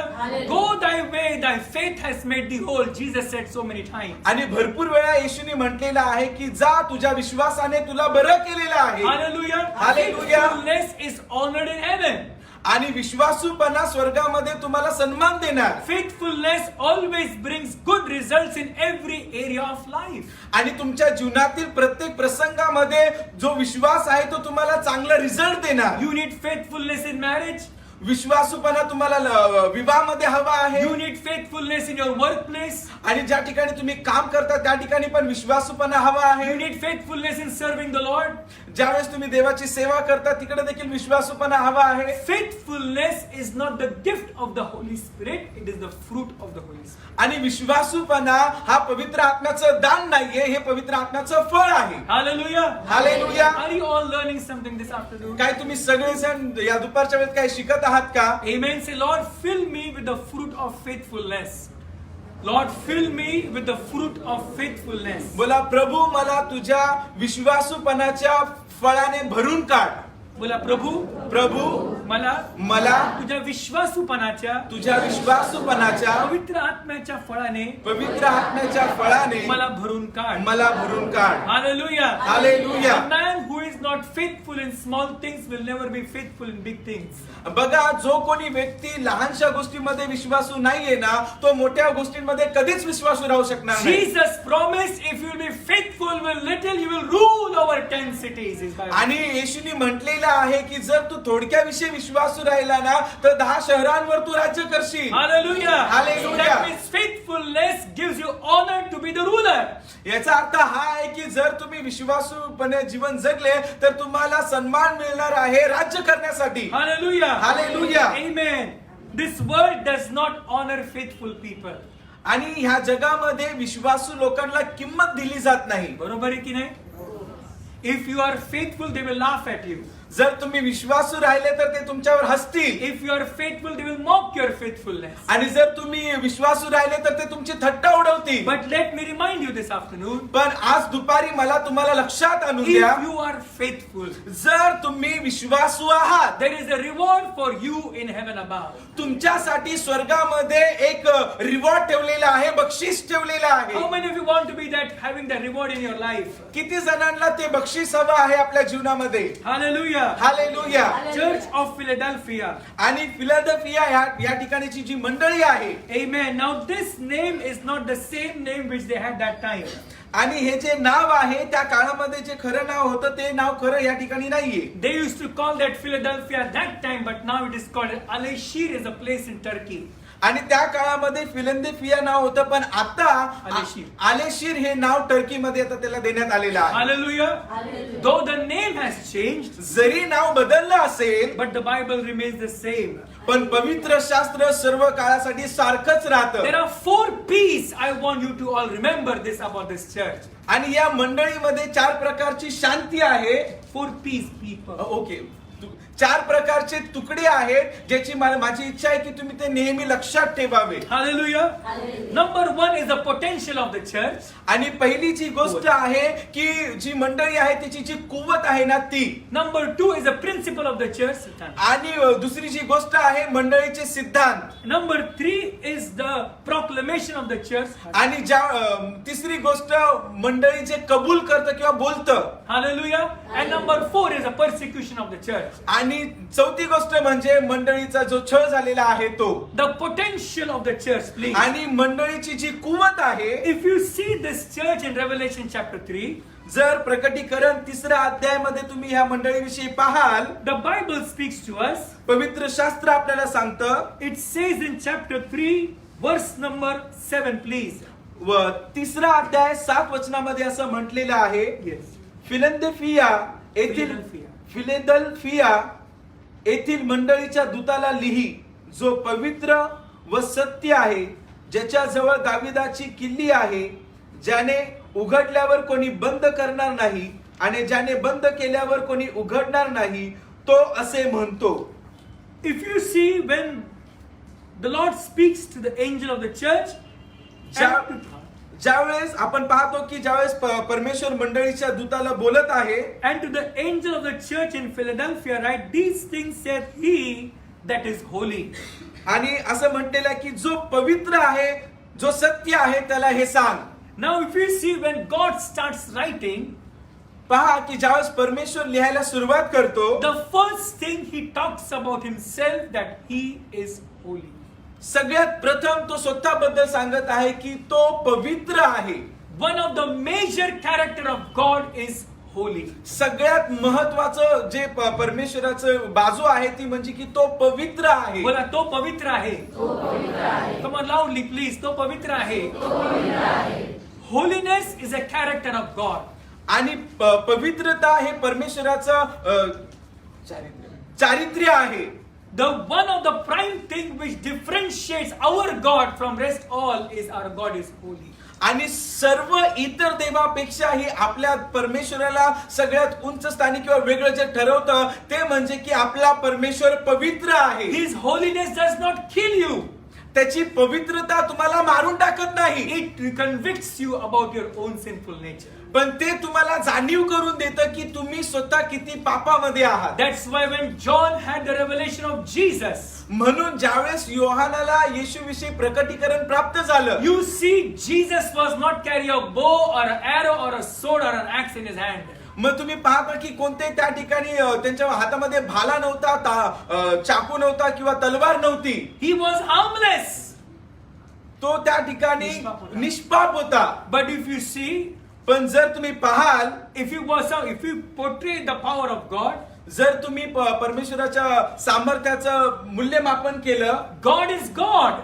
Go thy way, thy faith has made thee whole. Jesus said so many times. आणि भरपूर वेळा येशूने म्हटलेलं आहे की जा, तुझ्या विश्वासाने तुला बरं केलेलं आहे. Hallelujah. Hallelujah. Faithfulness is honored in heaven. आणि विश्वासूपणा स्वर्गामध्ये तुम्हाला सन्मान देणार. Faithfulness always brings good results in every area of life. आणि तुमच्या जीवनातील प्रत्येक प्रसंगामध्ये जो विश्वास आहे तो तुम्हाला चांगला रिझल्ट देणार. You need faithfulness in marriage. विश्वासूपणा तुम्हाला विवाहामध्ये हवा आहे. You need faithfulness in your workplace. आणि ज्या ठिकाणी तुम्ही काम करता त्या ठिकाणी पण विश्वासूपणा हवा आहे. You need faithfulness in serving the Lord. ज्यावेळेस तुम्ही देवाची सेवा करता तिकडे देखील विश्वासूपणा हवा आहे. Faithfulness is not the gift of the Holy Spirit, it is the fruit of the Holy Spirit. आणि विश्वासूपणा हा पवित्र आत्म्याचं दान नाहीये, हे पवित्र आत्म्याचं फळ आहे. Hallelujah. Hallelujah. Are you all learning something this afternoon? काय तुम्ही सगळेजण या दुपारच्या वेळेत काय शिकत आहात का? Amen. Say, Lord, fill me with the fruit of faithfulness. Lord, fill me with the fruit of faithfulness. बोला, प्रभू मला तुझ्या विश्वासूपणाच्या फळाने भरून काढ. बोला, प्रभू प्रभू मला तुझ्या विश्वासूपणाच्या तुझ्या विश्वासूपणाच्या पवित्र आत्म्याच्या फळाने पवित्र आत्म्याच्या फळाने मला भरून काढ. मला भरून काढ. Hallelujah. Hallelujah. A man who is not faithful in small things will never be faithful in big things. बघा, जो कोणी व्यक्ती लहानशा गोष्टींमध्ये विश्वासू नाहीये ना, तो मोठ्या गोष्टींमध्ये कधीच विश्वासू राहू शकणार नाही. Jesus promised, if you will be faithful with little, you will rule over 10 cities. His Bible. आणि येशूनी म्हटलेलं आहे की जर तू थोडक्याविषयी विश्वासू राहिला ना तर 10 शहरांवर तू राज्य करशील. Hallelujah. Hallelujah. That means faithfulness gives you honor to be the ruler. याचा अर्थ हा आहे की जर तुम्ही विश्वासूपणे जीवन जगले तर तुम्हाला सन्मान मिळणार आहे राज्य करण्यासाठी. Hallelujah. Hallelujah. Amen. This world does not honor faithful people. आणि ह्या जगामध्ये विश्वासू लोकांना किंमत दिली जात नाही. बरोबर आहे की नाही? If you are faithful, they will laugh at you. जर तुम्ही विश्वासू राहिले तर ते तुमच्यावर हसतील. If you are faithful, they will mock your faithfulness. आणि जर तुम्ही विश्वासू राहिले तर ते तुमची थट्टा उडवतील. But let me remind you this afternoon, पण आज दुपारी मला तुम्हाला लक्षात आणून द्या, if you are faithful, जर तुम्ही विश्वासू आहात there is a reward for you in heaven above. तुमच्यासाठी स्वर्गामध्ये एक रिवॉर्ड ठेवलेला आहे, बक्षीस ठेवलेलं आहे. How many of you want to be that, having that reward in your life? किती जणांना ते बक्षीस हवं आहे आपल्या जीवनामध्ये? Hallelujah. Hallelujah. Church of Philadelphia. आणि फिलाडेल्फिया या ठिकाणची जी मंडळी आहे, Amen. Now this name is not the same name which they had that time. आणि हे जे नाव आहे त्या काळामध्ये जे खरं नाव होतं ते नाव खरं या ठिकाणी नाहीये. They used to call that Philadelphia that time, but now it is called Alaşehir, is a place in Turkey. आणि त्या काळामध्ये फिलाडेल्फिया नाव होतं, पण आता आलेशीर. आलेशीर हे नाव टर्कीमध्ये आता त्याला देण्यात आलेलं आहे. Hallelujah. Though the name has changed, जरी नाव बदललं असेल but the Bible remains the same. पण पवित्र शास्त्र सर्व काळासाठी सारखंच राहतं. There are 4 P's. I want you to all remember this about this church. आणि या मंडळीमध्ये 4 प्रकारची शांती आहे. 4 P's, people. ओके, 4 प्रकारचे तुकडे आहेत ज्याची माझी इच्छा आहे की तुम्ही ते नेहमी लक्षात ठेवावे. Hallelujah. Number 1 is the potential of the church. आणि पहिली जी गोष्ट आहे की जी मंडळी आहे त्याची जी कुवत आहे ना ती. Number 2 is the principle of the church. आणि दुसरी जी गोष्ट आहे मंडळीचे सिद्धांत. Number 3 is the proclamation of the church. आणि तिसरी गोष्ट मंडळी जे कबूल करतं किंवा बोलतं. Hallelujah. And number 4 is the persecution of the church. आणि चौथी गोष्ट म्हणजे मंडळीचा जो छळ झालेला आहे तो. The potential of the church, please. आणि मंडळीची जी कुवत आहे, If you see this church in Revelation chapter 3, जर प्रकटीकरण 3ऱ्या अध्यायामध्ये तुम्ही ह्या मंडळीविषयी पाहाल, the Bible speaks to us. पवित्र शास्त्र आपल्याला सांगतं. It says in chapter 3, verse number 7, please. व 3रा अध्याय 7 वचनामध्ये असं म्हटलेलं आहे, Yes. फिलाडेल्फिया येथील मंडळीच्या दूताला लिही, जो पवित्र व सत्य आहे, ज्याच्या जवळ दाविदाची किल्ली आहे, ज्याने उघडल्यावर कोणी बंद करणार नाही आणि ज्याने बंद केल्यावर कोणी उघडणार नाही, तो असे म्हणतो. If you see, when the Lord speaks to the angel of the church, ज्यावेळेस आपण पाहतो की ज्यावेळेस परमेश्वर मंडळीच्या दूताला बोलत आहे, and to the angel of the church in Philadelphia, right, these things saith he that is holy. आणि असं म्हटलेलं आहे की जो पवित्र आहे, जो सत्य आहे त्याला हे सांग. Now if you see, when God starts writing, पहा की ज्यावेळेस परमेश्वर लिहायला सुरुवात करतो, the first thing he talks about himself that he is holy. सगळ्यात प्रथम तो स्वतःबद्दल सांगत आहे की तो पवित्र आहे. One of the major character of God is holy. सगळ्यात महत्वाचं जे परमेश्वराचं बाजू आहे ती म्हणजे की तो पवित्र आहे. बोला तो पवित्र आहे. Come on loudly please. तो पवित्र आहे. Holiness is a character of God. आणि पवित्रता हे परमेश्वराचं चारित्र्य आहे. The one of the prime thing which differentiates our God from rest all is our God is holy. आणि सर्व इतर देवापेक्षाही आपल्या परमेश्वराला सगळ्यात उंच स्थानी किंवा वेगळं जे ठरवतं ते म्हणजे की आपला परमेश्वर पवित्र आहे. His holiness does not kill you. त्याची पवित्रता तुम्हाला मारून टाकत नाही. It convicts you about your own sinful nature. पण ते तुम्हाला जाणीव करून देतं की तुम्ही स्वतः किती पापामध्ये आहात. That's why when John had the revelation of Jesus, म्हणून ज्यावेळेस योहानाला येशूविषयी प्रकटीकरण प्राप्त झालं, you see Jesus was not carry a bow or an arrow or a sword or an axe in his hand. मग तुम्ही पाहता की कोणते त्या ठिकाणी त्यांच्या हातामध्ये भाला नव्हता, चाकू नव्हता किंवा तलवार नव्हती. He was harmless. तो त्या ठिकाणी निष्पाप होता. But if you see, पण जर तुम्ही पाहाल, if you portray the power of God, जर तुम्ही परमेश्वराच्या सामर्थ्याचं मूल्यमापन केलं, God is God.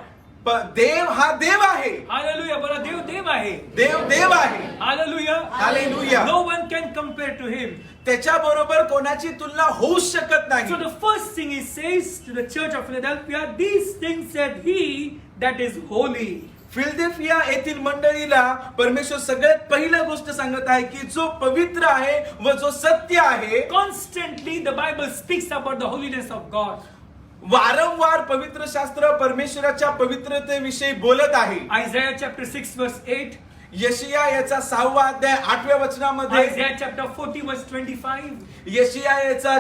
देव हा देव आहे. Hallelujah. बोला देव देव आहे. देव देव आहे. Hallelujah. Hallelujah. No one can compare to him. त्याच्या बरोबर कोणाची तुलना होऊच शकत नाही. So the first thing he says to the church of Philadelphia, these things said he that is holy. Philadelphia येथील मंडळीला परमेश्वर सगळ्यात पहिली गोष्ट सांगत आहे की जो पवित्र आहे व जो सत्य आहे. Constantly the Bible speaks about the holiness of God. वारंवार पवित्र शास्त्र परमेश्वराच्या पवित्रतेविषयी बोलत आहे. Isaiah chapter 6 verse 8. यशिया याचा 6वा अध्याय 8व्या वचनामध्ये, Isaiah chapter 40 verse 25. यशिया याचा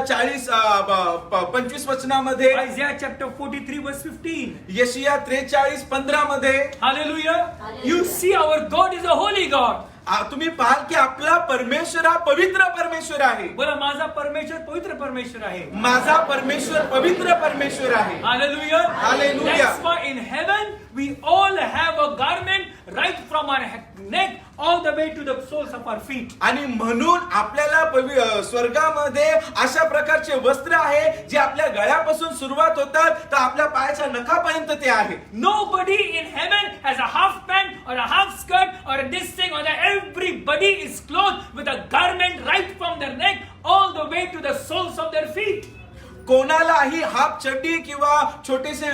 25 वचनामध्ये, Isaiah chapter 43 verse 15. यशिया 43:15 मध्ये. Hallelujah. You see our God is a holy God. तुम्ही पाहाल की आपला परमेश्वर हा पवित्र परमेश्वर आहे. बोला माझा परमेश्वर पवित्र परमेश्वर आहे. माझा परमेश्वर पवित्र परमेश्वर आहे. Hallelujah. Hallelujah. That's why in heaven we all have a garment right from our neck all the way to the soles of our feet. आणि म्हणून आपल्याला स्वर्गामध्ये अशा प्रकारचे वस्त्र आहे जे आपल्या गळ्यापासून सुरुवात होतात तर आपल्या पायाच्या नखापर्यंत ते आहे. Nobody in heaven has a half pant or a half skirt or this thing or that. Everybody is clothed with a garment right from their neck all the way to the soles of their feet. कोणालाही half चड्डी किंवा छोटेसे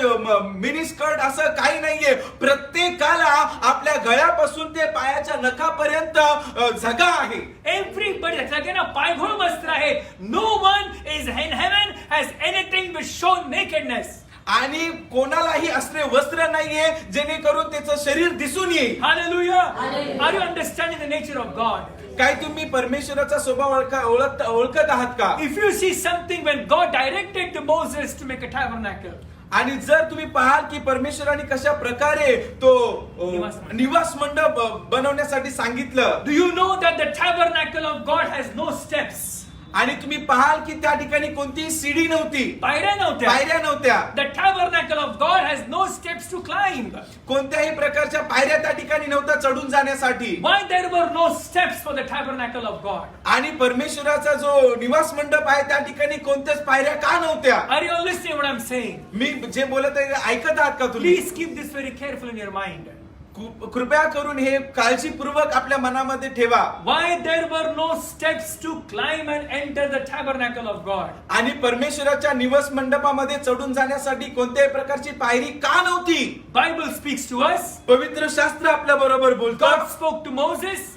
mini skirt असं काही नाहीये. प्रत्येकाला आपल्या गळ्यापासून ते पायाच्या नखापर्यंत झगा आहे. Everybody, सगळ्यांना पायघोळ वस्त्र आहे. No one is in heaven has anything to show nakedness. आणि कोणालाही असले वस्त्र नाहीये जेणेकरून त्याचं शरीर दिसून येईल. Hallelujah. Are you understanding the nature of God? काय तुम्ही परमेश्वराचा स्वभाव ओळखत आहात का? If you see something when God directed to Moses to make a tabernacle. आणि जर तुम्ही पाहाल की परमेश्वराने कशा प्रकारे तो निवास मंडप बनवण्यासाठी सांगितलं. Do you know that the tabernacle of God has no steps? आणि तुम्ही पाहाल की त्या ठिकाणी कोणतीही सीडी नव्हती, पायऱ्या नव्हत्या. The tabernacle of God has no steps to climb. कोणत्याही प्रकारच्या पायऱ्या त्या ठिकाणी नव्हत्या चढून जाण्यासाठी. Why there were no steps for the tabernacle of God? आणि परमेश्वराचा जो निवास मंडप आहे त्या ठिकाणी कोणत्याच पायऱ्या का नव्हत्या? Are you listening what I'm saying? मी जे बोलत आहे ऐकत आहात का तुम्ही? Please keep this very careful in your mind. कृपया करून हे काळजीपूर्वक आपल्या मनामध्ये ठेवा. Why there were no steps to climb and enter the tabernacle of God? आणि परमेश्वराच्या निवास मंडपामध्ये चढून जाण्यासाठी कोणत्याही प्रकारची पायरी का नव्हती? Bible speaks to us. पवित्र शास्त्र आपल्या बरोबर बोलतं. God spoke to Moses.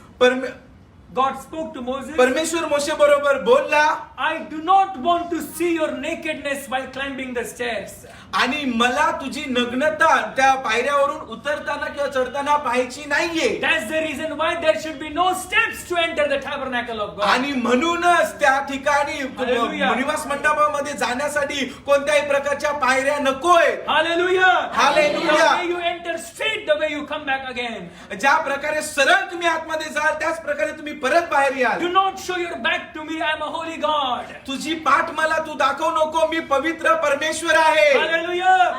God spoke to Moses. परमेश्वर मोशे बरोबर बोलला. I do not want to see your nakedness while climbing the stairs. आणि मला तुझी नग्नता त्या पायऱ्यावरून उतरताना किंवा चढताना पाहायची नाहीये. That's the reason why there should be no steps to enter the tabernacle of God. आणि म्हणूनच त्या ठिकाणी Hallelujah. निवास मंडपामध्ये जाण्यासाठी कोणत्याही प्रकारच्या पायऱ्या नकोय. Hallelujah. Hallelujah. The way you enter straight, the way you come back again. ज्या प्रकारे सरळ तुम्ही आतमध्ये जाल त्याच प्रकारे तुम्ही परत बाहेर याल. Do not show your back to me. I am a holy God. तुझी पाठ मला तू दाखव नको, मी पवित्र परमेश्वर आहे. Hallelujah.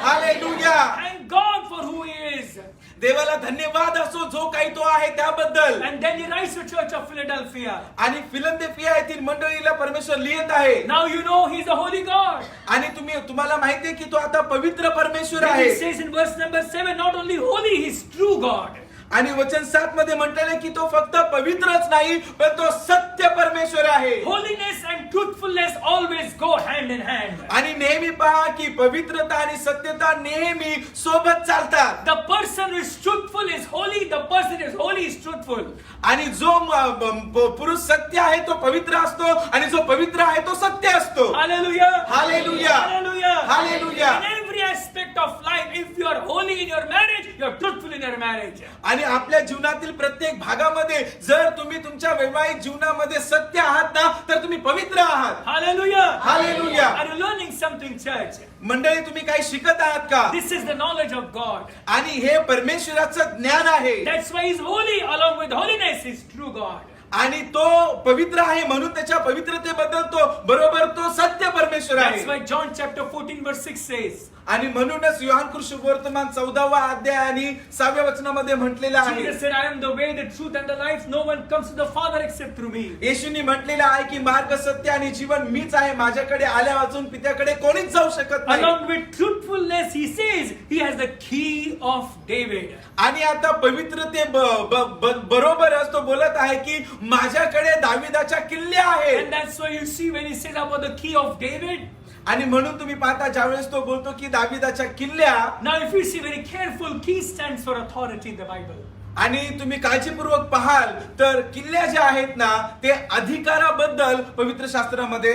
Hallelujah. Thank God for who He is. देवाला धन्यवाद असो जो काही तो आहे त्याबद्दल. And then He writes to Church of Philadelphia. आणि फिलदेल्फिया येथील मंडळीला परमेश्वर लिहित आहे. Now you know He's a holy God. आणि तुम्हाला माहितीये की तो आता पवित्र परमेश्वर Then आहे. He says in verse number 7, not only holy, He's true God. आणि वचन 7 मध्ये म्हटलेले की तो फक्त पवित्रच नाही पण तो सत्य परमेश्वर आहे. Holiness and truthfulness always go hand in hand. आणि नेहमी पहा की पवित्रता आणि सत्यता नेहमी सोबत चालतात. The person who is truthful is holy. The person who is holy is truthful. आणि जो पुरुष सत्य आहे तो पवित्र असतो आणि जो पवित्र आहे तो सत्य असतो. Hallelujah. Hallelujah. Hallelujah. Hallelujah. In every aspect of life, if you are holy in your marriage, you are truthful in your marriage. आणि आपल्या जीवनातील प्रत्येक भागामध्ये जर तुम्ही तुमच्या वैवाहिक जीवनामध्ये सत्य आहात ना तर तुम्ही पवित्र आहात. Hallelujah. Hallelujah. Are you learning something, church? मंडळी तुम्ही काही शिकत आहात का? This is the knowledge of God. आणि हे परमेश्वराचं ज्ञान आहे. That's why He's holy. Along with holiness, He's true God. आणि तो पवित्र आहे म्हणून त्याच्या पवित्रतेबद्दल तो बरोबर तो सत्य परमेश्वर That's आहे. why John chapter 14 verse 6 says, आणि म्हणूनच योहान कृष्णवर्तमान 14वा अध्याय आणि 6व्या वचनामध्ये म्हटलेलं आहे. Jesus said, I am the way, the truth and the life. No one comes to the Father except through me. येशूनी म्हटलेलं आहे की मार्ग सत्य आणि जीवन मीच आहे, माझ्याकडे आल्या वाचून पित्याकडे कोणीच जाऊ शकत नाही. Along with truthfulness, He says, He has the key of David. आणि आता पवित्रते बरोबरच तो बोलत आहे की माझ्याकडे दाविदाच्या किल्ल्या आहेत. And that's why you see when He says about the key of David. आणि म्हणून तुम्ही पाहता ज्यावेळेस तो बोलतो की दाविदाच्या किल्ल्या. Now if you see very careful, key stands for authority in the Bible. आणि तुम्ही काळजीपूर्वक पाहाल तर किल्ल्या ज्या आहेत ना ते अधिकाराबद्दल पवित्र शास्त्रामध्ये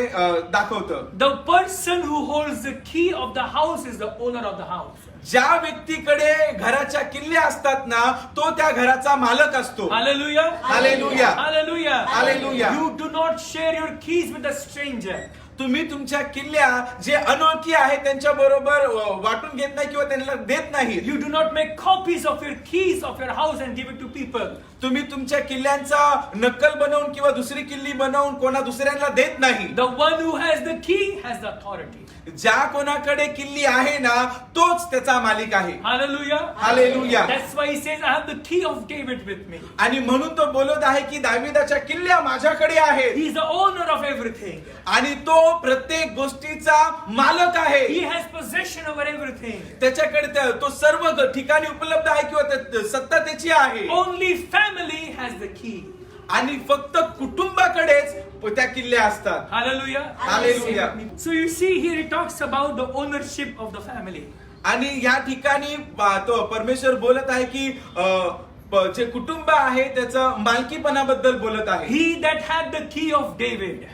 दाखवतं. The person who holds the key of the house is the owner of the house. ज्या व्यक्तीकडे घराच्या किल्ल्या असतात ना तो त्या घराचा मालक असतो. Hallelujah. Hallelujah. Hallelujah. Hallelujah. You do not share your keys with a stranger. तुम्ही तुमच्या किल्ल्या जे अनोळखी आहेत त्यांच्या बरोबर वाटून घेत नाही किंवा त्यांना देत नाही. You do not make copies of your keys of your house and give it to people. तुम्ही तुमच्या किल्ल्यांचा नक्कल बनवून किंवा दुसरी किल्ली बनवून कोणा दुसऱ्यांना देत नाही. The one who has the key has the authority. ज्या कोणाकडे किल्ली आहे ना तोच त्याचा मालिक आहे. Hallelujah. Hallelujah. That's why He says, I have the key of David with me. आणि म्हणून तो बोलत आहे की दाविदाच्या किल्ल्या माझ्याकडे आहेत. He is the owner of everything. आणि तो प्रत्येक गोष्टीचा मालक आहे. He has possession over everything. त्याच्याकडे तो सर्व ठिकाणी उपलब्ध आहे किंवा सत्ता त्याची आहे. Only family has the key. आणि फक्त कुटुंबाकडेच त्या किल्ल्या असतात. Hallelujah. Hallelujah. So you see here He talks about the ownership of the family. आणि या ठिकाणी तो परमेश्वर बोलत आहे की जे कुटुंब आहे त्याचं मालकीपणाबद्दल बोलत आहे. He that had the key of David.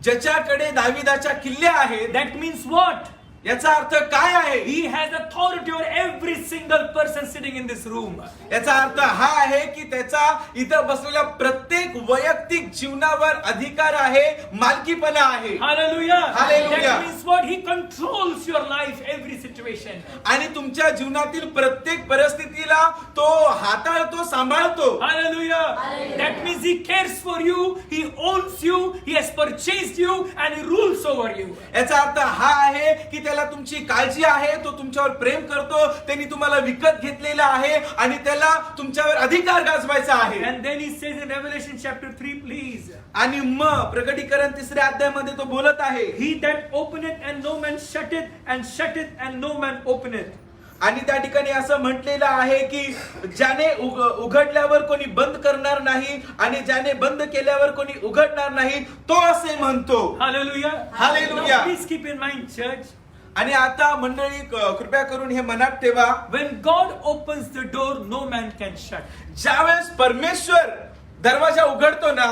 ज्याच्याकडे दाविदाच्या किल्ल्या आहेत. That means what? याचा अर्थ काय आहे? He has authority over every single person sitting in this room. याचा अर्थ हा आहे की त्याचा इथं बसलेल्या प्रत्येक वैयक्तिक जीवनावर अधिकार आहे, मालकीपणा आहे. Hallelujah. Hallelujah. That means what? He controls your life, every situation. आणि तुमच्या जीवनातील प्रत्येक परिस्थितीला तो हाताळतो, सांभाळतो. Hallelujah. That means He cares for you, He owns you, He has purchased you and He rules over you. याचा अर्थ हा आहे की त्याला तुमची काळजी आहे, तो तुमच्यावर प्रेम करतो, त्यांनी तुम्हाला विकत घेतलेला आहे आणि त्याला तुमच्यावर अधिकार गाजवायचा आहे. And then He says in Revelation chapter 3, please. आणि मग प्रकटीकरण 3ऱ्या अध्यायामध्ये तो बोलत आहे. He that openeth and no man shutteth and shutteth and no man openeth. आणि त्या ठिकाणी असं म्हटलेलं आहे की ज्याने उघडल्यावर कोणी बंद करणार नाही आणि ज्याने बंद केल्यावर कोणी उघडणार नाही तो असे म्हणतो. Hallelujah. Hallelujah. Now please keep in mind, church. आणि आता मंडळी कृपया करून हे मनात ठेवा. When God opens the door, no man can shut. ज्यावेळेस परमेश्वर दरवाजा उघडतो ना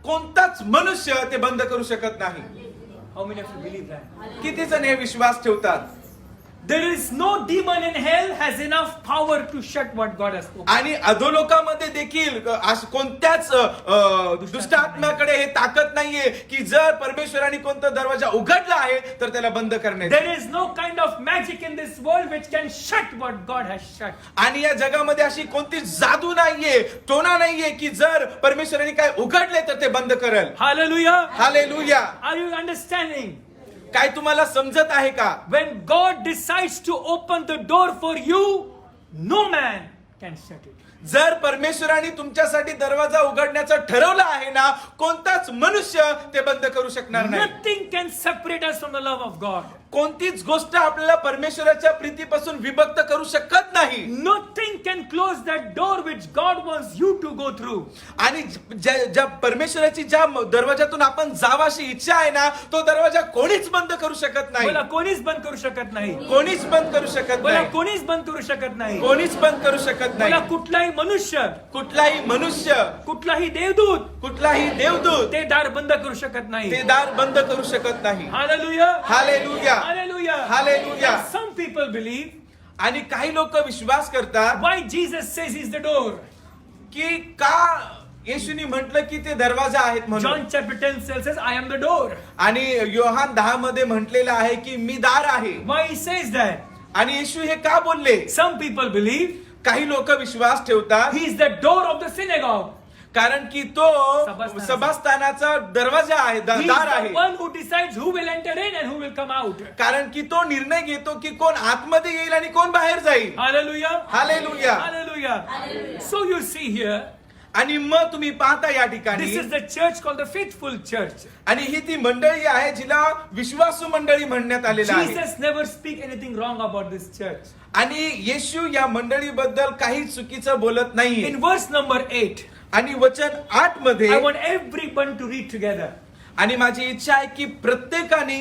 कोणताच मनुष्य ते बंद करू शकत नाही. How many of you believe that? किती जण हे विश्वास ठेवतात? There is no demon in hell has enough power to shut what God has spoken. आणि अधोलोकामध्ये देखील कोणत्याच दुष्टात्म्याकडे हे ताकद नाहीये की जर परमेश्वराने कोणता दरवाजा उघडला आहे तर त्याला बंद करण्याची. There is no kind of magic in this world which can shut what God has shut. आणि या जगामध्ये अशी कोणती जादू नाहीये, टोना नाहीये की जर परमेश्वराने काय उघडले तर ते बंद करेल. Hallelujah. Hallelujah. Are you understanding? काय तुम्हाला समजत आहे का? When God decides to open the door for you, no man can shut it. जर परमेश्वराने तुमच्यासाठी दरवाजा उघडण्याचं ठरवलं आहे ना, कोणताच मनुष्य ते बंद करू शकणार नाही. Nothing can separate us from the love of God. कोणतीच गोष्ट आपल्याला परमेश्वराच्या प्रीतीपासून विभक्त करू शकत नाही. Nothing can close that door which God wants you to go through. आणि ज्या परमेश्वराची ज्या दरवाजातून आपण जावाशी इच्छा आहे ना, तो दरवाजा कोणीच बंद करू शकत नाही. बोला कोणीच बंद करू शकत नाही. कोणीच बंद करू शकत बोला नाही. कोणीच बंद करू शकत नाही. कोणीच बंद करू शकत बोला नाही. कुठलाही मनुष्य, कुठलाही मनुष्य, कुठलाही देवदूत कुठलाही देवदूत ते दार बंद करू शकत नाही. ते दार बंद करू शकत नाही. Hallelujah. Hallelujah. Hallelujah. Hallelujah. And some people believe आणि काही लोक विश्वास करतात why Jesus says he's the door. की का येशूनी म्हटलं की ते दरवाजा आहेत म्हणून. John chapter 10 says I am the door. आणि योहान 10 मध्ये म्हटलेलं आहे की मी दार आहे. Why he says that? आणि येशू हे का बोलले? Some people believe काही लोक विश्वास ठेवतात he is the door of the synagogue. कारण की तो सभास्थानाचा. सभास्थानाचा दरवाजा आहे, He is दार the आहे. one who decides who will enter in and who will come out. कारण की तो निर्णय घेतो की कोण आतमध्ये येईल आणि कोण बाहेर जाईल. Hallelujah. Hallelujah. Hallelujah. So you see here, आणि मग तुम्ही पाहता या ठिकाणी this is the church called the faithful church. आणि ही ती मंडळी आहे जिला विश्वासू मंडळी म्हणण्यात आलेलं आहे. Jesus never speak anything wrong about this church. आणि येशू या मंडळीबद्दल काही चुकीचं बोलत नाही. In verse number 8, आणि वचन 8 मध्ये I want everyone to read together. आणि माझी इच्छा आहे की प्रत्येकाने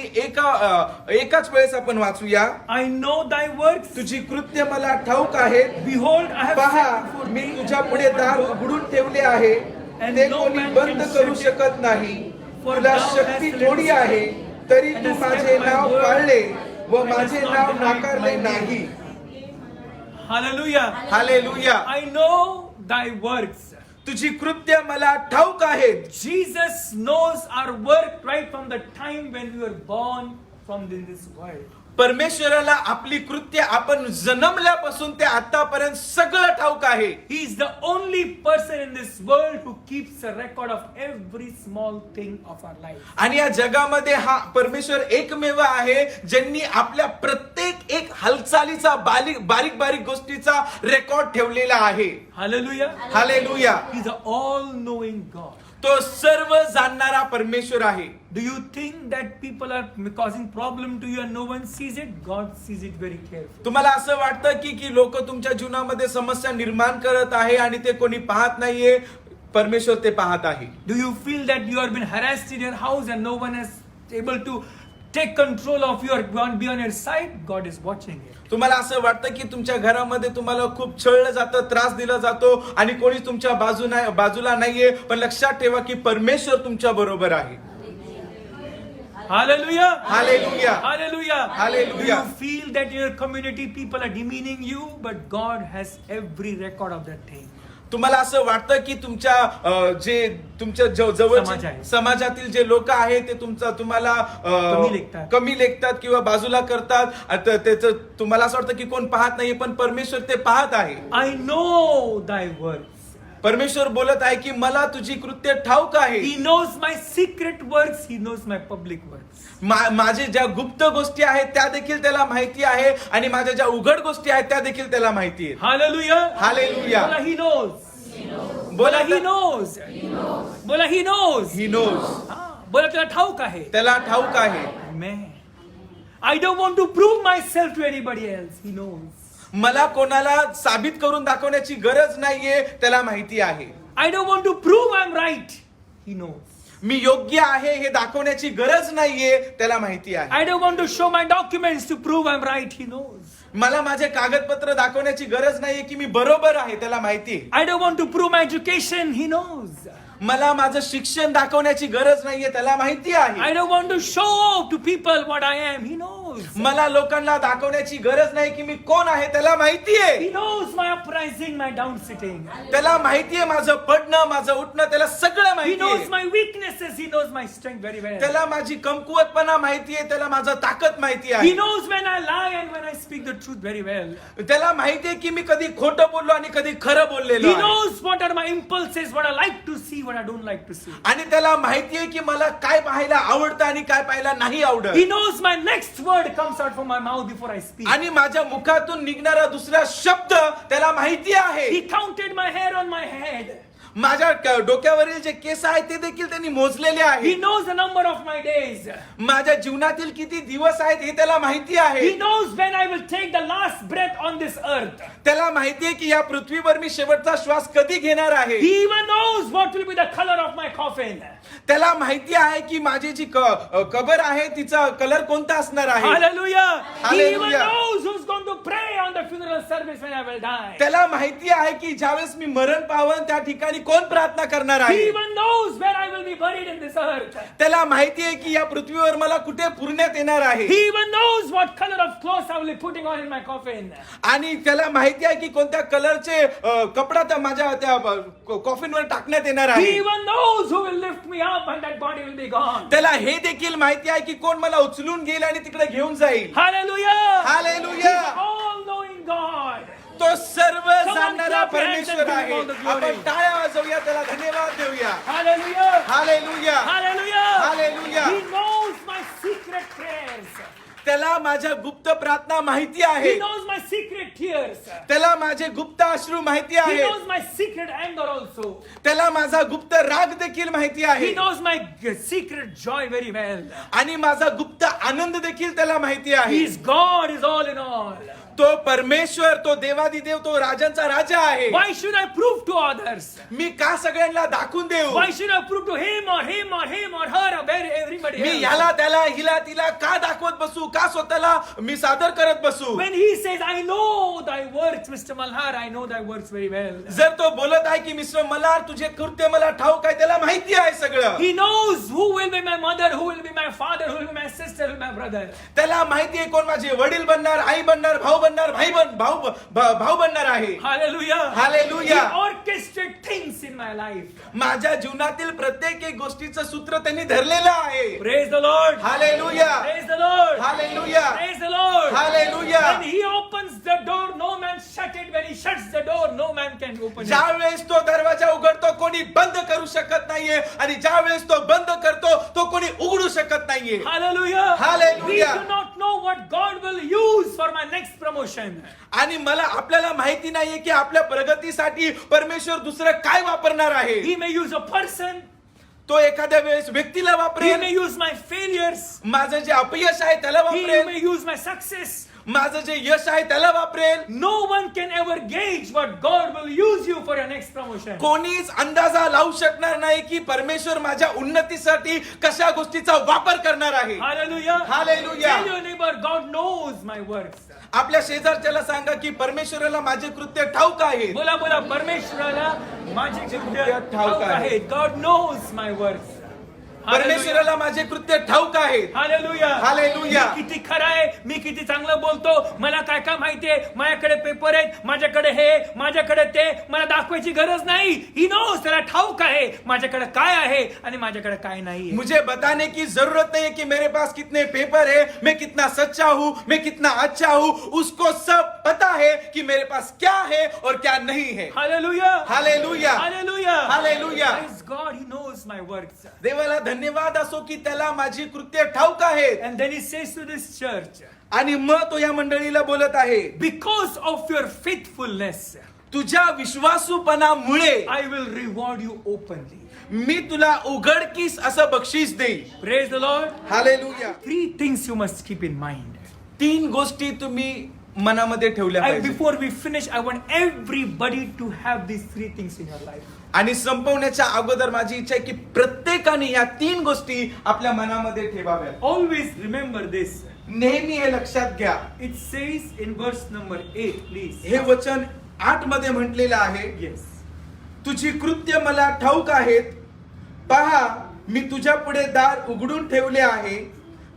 एकाच वेळेस आपण वाचूया. I know thy works. तुझी कृत्य मला ठाऊक आहेत. Behold, I have पहा, set before मी thee तुझ्या पुढे दार उघडून ठेवले आहे, And ते no कोणी man बंद can करू shut it. शकत नाही. For तुला thou शक्ती hast थोडी led आहे, तरी and तू hast माझे kept my नाव word, पाळले व and माझे hast not नाव denied नाकारले my name. नाही. Hallelujah. Hallelujah. I know thy works. तुझी कृत्य मला ठाऊक आहेत. Jesus knows our work right from the time when we were born from this world. परमेश्वराला आपली कृत्य आपण जन्मल्यापासून ते आतापर्यंत सगळं ठाऊक आहे. He is the only person in this world who keeps a record of every small thing of our life. आणि या जगामध्ये हा परमेश्वर एकमेव आहे ज्यांनी आपल्या प्रत्येक एक हालचालीचा बारीक बारीक गोष्टीचा रेकॉर्ड ठेवलेला आहे. Hallelujah. Hallelujah. He is an all-knowing God. तो सर्व जाणणारा परमेश्वर आहे. Do you think that people are causing problem to you and no one sees it? God sees it very carefully. तुम्हाला असं वाटतं की लोक तुमच्या जीवनामध्ये समस्या निर्माण करत आहे आणि ते कोणी पाहत नाहीये? परमेश्वर ते पाहत आहे. Do you feel that you have been harassed in your house and no one is able to take control of you or be on your side? God is watching it. तुम्हाला असं वाटतं की तुमच्या घरामध्ये तुम्हाला खूप छळलं जातं, त्रास दिला जातो आणि कोणी तुमच्या बाजूला नाहीये, पण लक्षात ठेवा की परमेश्वर तुमच्या बरोबर आहे. Hallelujah. Hallelujah. Hallelujah. Hallelujah. Do you feel that in your community people are demeaning you, but God has every record of that thing. तुम्हाला असं वाटतं की तुमच्या जे तुमच्या समाज जवळ आहे. समाजातील जे लोक आहेत ते तुम्हाला कमी लेखतात किंवा बाजूला करतात, त्याचं तुम्हाला असं वाटतं की कोण पाहत नाही, पण परमेश्वर ते पाहत आहे. I know thy works. परमेश्वर बोलत आहे की मला तुझी कृत्य ठाऊक आहे. He knows my secret works. He knows my public works. माझे ज्या गुप्त गोष्टी आहेत त्या देखील त्याला माहिती आहे आणि माझ्या ज्या उघड गोष्टी आहेत त्या देखील त्याला माहिती आहेत. Hallelujah. Hallelujah. बोला he knows. बोला he knows. बोला he knows. He knows. बोला त्याला ठाऊक आहे. त्याला ठाऊक आहे. Amen. I don't want to prove myself to anybody else. He knows. मला कोणाला साबित करून दाखवण्याची गरज नाहीये, त्याला माहिती आहे. I don't want to prove I'm right. He knows. मी योग्य आहे हे दाखवण्याची गरज नाहीये, त्याला माहिती आहे. I don't want to show my documents to prove I'm right. He knows. मला माझे कागदपत्र दाखवण्याची गरज नाहीये की मी बरोबर आहे, त्याला माहिती आहे. I don't want to prove my education. He knows. मला माझं शिक्षण दाखवण्याची गरज नाहीये, त्याला माहिती आहे. I don't want to show to people what I am. He knows. knows. मला लोकांना दाखवण्याची गरज नाही की मी कोण आहे, त्याला माहिती आहे. He knows my uprising, my down sitting. त्याला माहिती आहे माझं पडणं, माझं उठणं, त्याला सगळं He माहिती knows आहे. my weaknesses. He knows my strength very well. त्याला माझी कमकुवतपणा माहिती आहे, त्याला माझं ताकद माहिती He आहे. knows when I lie and when I speak the truth very well. त्याला माहिती आहे की मी कधी खोटं बोललो आणि कधी खरं बोललेलो He आहे. knows what are my impulses, what I like to see, what I don't like to see. आणि त्याला माहिती आहे की मला काय पाहायला आवडतं आणि काय पाहायला नाही आवडत. He knows my next word comes out from my mouth before I speak. आणि माझ्या मुखातून निघणारा दुसरा शब्द त्याला माहिती आहे. He counted my hair on my head. माझ्या डोक्यावरील जे केस आहेत ते देखील त्यांनी मोजलेले He आहेत. knows the number of my days. माझ्या जीवनातील किती दिवस आहेत हे त्याला माहिती आहे. He knows when I will take the last breath on this earth. त्याला माहिती आहे की या पृथ्वीवर मी शेवटचा श्वास कधी घेणार आहे. He even knows what will be the color of my coffin. त्याला माहिती आहे की माझी जी कबर आहे तिचा कलर कोणता असणार आहे. Hallelujah. He even Hallelujah. knows who's going to pray on the funeral service when I will die. त्याला माहिती आहे की ज्यावेळेस मी मरण पावन त्या ठिकाणी कोण प्रार्थना करणार He आहे. even knows where I will be buried in this earth. त्याला माहिती आहे की या पृथ्वीवर मला कुठे पुरण्यात येणार आहे. He even knows what color of clothes I will be putting on in my coffin. आणि त्याला माहिती आहे की कोणत्या कलरचे कपडा त्या माझ्या त्या कॉफिनवर टाकण्यात येणार He आहे. even knows who will lift me up and that body will be gone. त्याला हे देखील माहिती आहे की कोण मला उचलून घेईल आणि तिकडे घेऊन जाईल. Hallelujah. Hallelujah. He's all-knowing God. तो सर्व on, जाणणारा clap your hands and परमेश्वर give him आहे. all the glory. आपण टाळ्या वाजवूया, त्याला धन्यवाद देऊया. Hallelujah. Hallelujah. Hallelujah. Hallelujah. He knows my secret prayers. त्याला माझ्या गुप्त प्रार्थना माहिती He आहे. knows my secret tears. त्याला माझे गुप्त अश्रू माहिती He आहे. knows my secret anger also. त्याला माझा गुप्त राग देखील माहिती आहे. He knows my secret joy very well. आणि माझा गुप्त आनंद देखील त्याला माहिती आहे. He's God is all in all. तो परमेश्वर, तो देवादिदेव, तो राजांचा राजा आहे. Why should I prove to others? मी का सगळ्यांना दाखवून देऊ? Why should I prove to him or him or him or her or everybody me else? ह्याला त्याला हिला तिला का दाखवत बसू, का स्वतःला मी सादर करत बसू? When he says, I know thy works, Mr. Malhar, I know thy works very well. जर तो बोलत आहे की मिस्टर मल्हार तुझे कृत्य मला ठाऊक आहे, त्याला माहिती आहे सगळं. He knows who will be my mother, who will be my father, who will be my sister, who will be my brother. त्याला माहिती आहे कोण माझे वडील बनणार, आई बनणार, भाऊ बनणार, भाऊ बनणार आहे. Hallelujah. Hallelujah. He orchestrated things in my life. माझ्या जीवनातील प्रत्येक एक गोष्टीचं सूत्र त्यांनी धरलेलं आहे. Praise the Lord. Hallelujah. Praise the Lord. Hallelujah. Praise the Lord. Hallelujah. When he opens the door, no man shut it. When he shuts the door, no man can open it. ज्या वेळेस तो दरवाजा उघडतो कोणी बंद करू शकत नाहीये, आणि ज्या वेळेस तो बंद करतो तो कोणी उघडू शकत नाहीये. Hallelujah. Hallelujah. We do not know what God will use for my next promotion. आणि मला आपल्याला माहिती नाहीये की आपल्या प्रगतीसाठी परमेश्वर दुसरं काय वापरणार आहे. He may use a person. तो एखाद्या वेळेस व्यक्तीला He वापरेल. may use my failures. माझं जे अपयश आहे त्याला He वापरेल. may use my success. माझं जे यश आहे त्याला वापरेल. No one can ever gauge what God will use you for your next promotion. कोणीच अंदाजा लावू शकणार नाही की परमेश्वर माझ्या उन्नतीसाठी कशा गोष्टीचा वापर करणार आहे. Hallelujah. Hallelujah. Tell your neighbor, God knows my works. आपल्या शेजारच्याला सांगा की परमेश्वराला माझे कृत्य ठाऊक आहे. बोला बोला परमेश्वराला माझे कृत्य ठाऊक ठाऊक आहे. आहेत. God knows my works. परमेश्वराला माझे कृत्य ठाऊक आहे. हालेलुया. हालेलुया. मी किती खरा आहे, मी किती चांगलं बोलतो, मला काय काय माहितीये, माझ्याकडे पेपर आहेत, माझ्याकडे हे, माझ्याकडे ते, मला दाखवायची गरज नाही. ही नोस, त्याला ठाऊक आहे माझ्याकडे काय आहे आणि माझ्याकडे काय नाही. मुझे बताने की जरूरत नहीं है कि मेरे पास कितने पेपर है, मैं कितना सच्चा हूँ, मैं कितना अच्छा हूँ. उसको सब पता है कि मेरे पास क्या है और क्या नहीं है. Hallelujah. Hallelujah. Hallelujah. Hallelujah. Praise God, he knows my works. देवाला धन्यवाद असो की त्याला माझी कृत्य ठाऊक आहेत. And then he says to this church, आणि मग तो या मंडळीला बोलत आहे, because of your faithfulness, तुझ्या विश्वासूपणामुळे I will reward you openly. मी तुला उघडकीस असं बक्षीस देईल. Praise the Lord. Hallelujah. 3 things you must keep in mind. 3 गोष्टी तुम्ही मनामध्ये ठेवल्या And पाहिजे. before we finish, I want everybody to have these 3 things in your life. आणि संपवण्याच्या अगोदर माझी इच्छा आहे की प्रत्येकाने या 3 गोष्टी आपल्या मनामध्ये ठेवाव्या. Always remember this. नेहमी हे लक्षात घ्या. It says in verse number 8, please. हे वचन 8 मध्ये म्हटलेलं आहे, Yes. तुझी कृत्य मला ठाऊक आहेत. पहा, मी तुझ्या पुढे दार उघडून ठेवले आहे,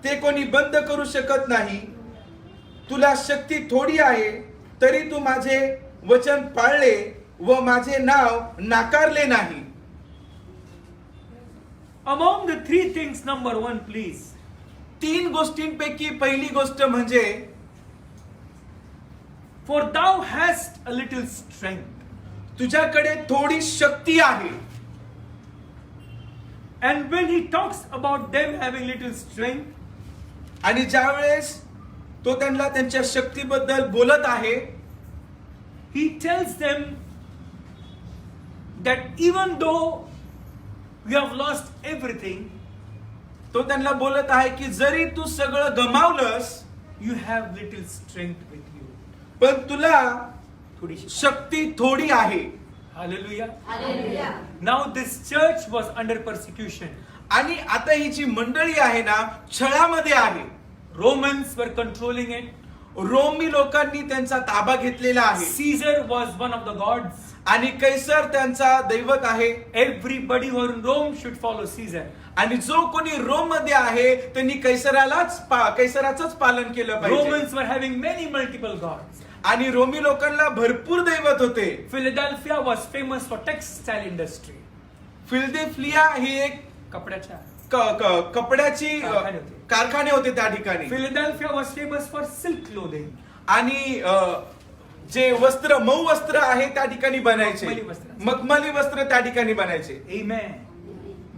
ते कोणी बंद करू शकत नाही. तुला शक्ती थोडी आहे तरी तू माझे वचन पाळले व माझे नाव नाकारले नाही. Among the three things, number one, please. 3 गोष्टींपैकी पहिली गोष्ट म्हणजे For thou hast a little strength. तुझ्याकडे थोडी शक्ती आहे. And when he talks about them having little strength, आणि ज्या वेळेस तो त्यांना त्यांच्या शक्तीबद्दल बोलत आहे, he tells them that even though you have lost everything, तो त्यांना बोलत आहे की जरी तू सगळं गमावलंस you have little strength with you. पण तुला थोडी शक्ती थोडी आहे. Hallelujah. Hallelujah. Now this church was under persecution. आणि आता ही जी मंडळी आहे ना छळामध्ये आहे. Romans were controlling it. रोमी लोकांनी त्यांचा ताबा घेतलेला आहे. Caesar was one of the gods. आणि कैसर त्यांचा दैवत आहे. Everybody who in Rome should follow Caesar. आणि जो कोणी रोम मध्ये आहे त्यांनी कैसराचंच पालन केलं पाहिजे. Romans were having many multiple gods. आणि रोमी लोकांना भरपूर दैवत होते. Philadelphia was famous for textile industry. Philadelphia ही एक कपड्याच्या कपड्याची कारखाने होते. कारखाने होते त्या ठिकाणी. Philadelphia was famous for silk clothing. आणि जे वस्त्र मऊ वस्त्र आहे त्या ठिकाणी बनायचे. मखमली वस्त्र. मखमली वस्त्र त्या ठिकाणी बनायचे. Amen.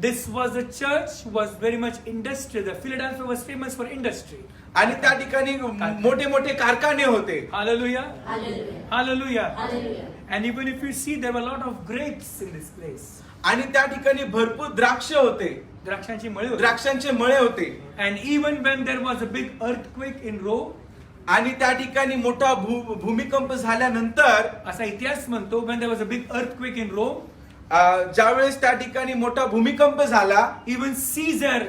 This was a church was very much industrial. The Philadelphia was famous for industry. आणि त्या ठिकाणी मोठे मोठे कारखाने होते. Hallelujah. Hallelujah. Hallelujah. Hallelujah. And even if you see, there were a lot of grapes in this place. आणि त्या ठिकाणी भरपूर द्राक्ष होते. द्राक्षांची मळे होती. द्राक्षांचे मळे होते. And even when there was a big earthquake in Rome, आणि त्या ठिकाणी मोठा भूमिकंप झाल्यानंतर असा इतिहास म्हणतो, when there was a big earthquake in Rome, ज्यावेळेस त्या ठिकाणी मोठा भूमिकंप झाला, even Caesar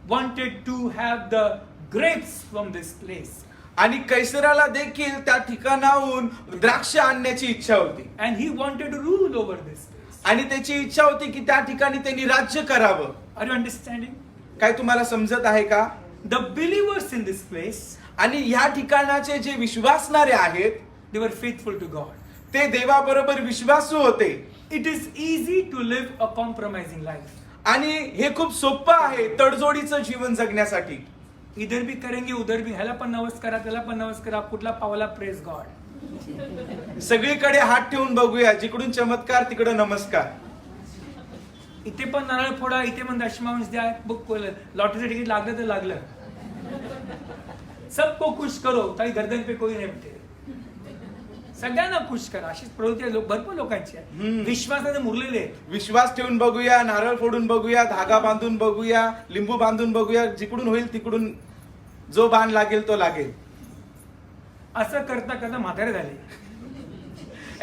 wanted to have the grapes from this place. आणि कैसराला देखील त्या ठिकाणाहून द्राक्ष आणण्याची इच्छा होती. And he wanted to rule over this place. आणि त्याची इच्छा होती की त्या ठिकाणी त्यांनी राज्य करावं. Are you understanding? काय तुम्हाला समजत आहे का? The believers in this place, आणि ह्या ठिकाणाचे जे विश्वासणारे आहेत they were faithful to God. ते देवाबरोबर विश्वासू होते. It is easy to live a compromising life. आणि हे खूप सोपं आहे तडजोडीचं जीवन जगण्यासाठी. इधर भी करेंगे उधर भी, ह्याला पण नमस्कारा त्याला पण नमस्कारा, कुठला पावला प्रेस गॉड. सगळीकडे हात ठेवून बघूया, जिकडून चमत्कार तिकडे नमस्कार. इथे पण नारळ फोडा, इथे पण दशमांश द्या, बुक लॉटरीचं तिकीट लागलं तर लागलं. सबको खुश करो ताई गर्दन पे कोई नाही म्हणते. सगळ्यांना खुश करा, अशीच प्रवृत्ती लोक भरपूर लोकांची आहे. विश्वासाने मुरलेले आहेत. विश्वास ठेवून बघूया, नारळ फोडून बघूया, धागा बांधून बघूया, लिंबू बांधून बघूया, जिकडून होईल तिकडून जो बाण लागेल तो लागेल. असं करता करता म्हातारे झाले.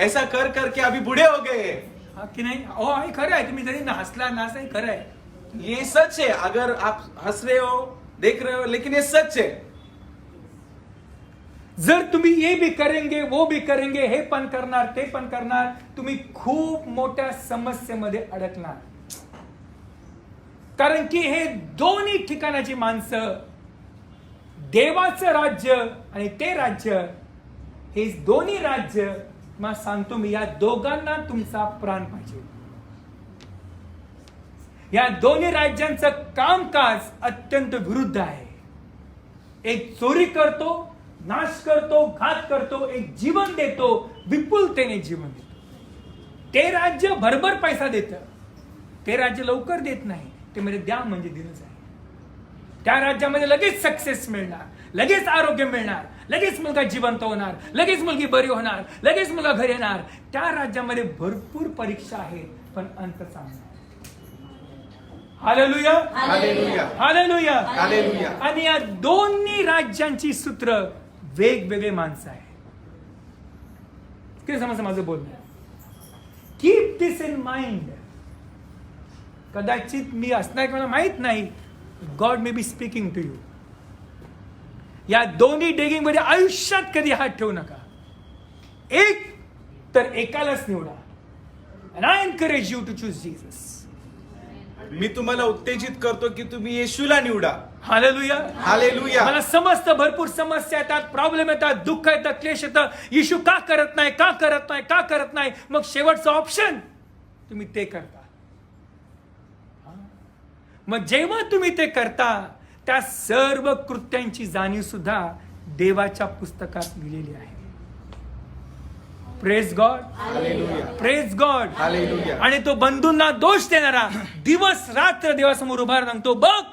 ऐसा कर करके अभी बूढ़े हो गए. हा की नाही? हो हे खरं आहे. तुम्ही जरी हसला नाच आहे, खरं आहे. ये सच है. अगर आप हंस रहे हो, देख रहे हो, लेकिन ये सच है. जर तुम्ही ये भी करेंगे वो भी करेंगे, हे पण करणार ते पण करणार, तुम्ही खूप मोठ्या समस्येमध्ये अडकणार. कारण की हे दोन्ही ठिकाणाची माणसं, देवाचं राज्य आणि ते राज्य, हे दोन्ही राज्य, मला सांगतो मी, या दोघांना तुमचा प्राण पाहिजे. या दोन्ही राज्यांचं कामकाज अत्यंत विरुद्ध आहे. एक चोरी करतो, नाश करतो, घात करतो, एक जीवन देतो, विपुलतेने जीवन देतो. ते राज्य भरभर पैसा देतं, ते राज्य लवकर देत नाही. ते म्हणजे द्या म्हणजे दिलंच आहे. त्या राज्यामध्ये लगेच सक्सेस मिळणार, लगेच आरोग्य मिळणार, लगेच मुलगा जिवंत होणार, लगेच मुलगी बरी होणार, लगेच मुलगा घरी येणार. त्या राज्यामध्ये भरपूर परीक्षा आहेत, पण अंत चांगला. Hallelujah, hallelujah, hallelujah, hallelujah. आणि या दोन्ही राज्यांची सूत्र वेगवेगळे माणसं आहे. किती समजलं माझं बोलणं? Keep this in mind. कदाचित मी असणार मला माहित नाही, God may be speaking to you. या दोन्ही डेगिंग मध्ये आयुष्यात कधी हात ठेवू नका. एक तर एकालाच निवडा. And I encourage you to choose Jesus. मी तुम्हाला उत्तेजित करतो की तुम्ही येशूला निवडा. हालेलुया. हालेलुया. मला समजतं भरपूर समस्या येतात, प्रॉब्लेम येतात, दुःख येतं, क्लेश येतं. येशू का करत नाही, का करत नाही, का करत नाही? मग शेवटचं ऑप्शन तुम्ही ते करता. मग जेव्हा तुम्ही ते करता, त्या सर्व कृत्यांची जाणीव सुद्धा देवाच्या पुस्तकात लिहिलेली आहे. Praise God. Hallelujah. Praise God. Hallelujah. आणि तो बंधूंना दोष देणारा दिवस रात्र देवासमोर उभा सांगतो, बघ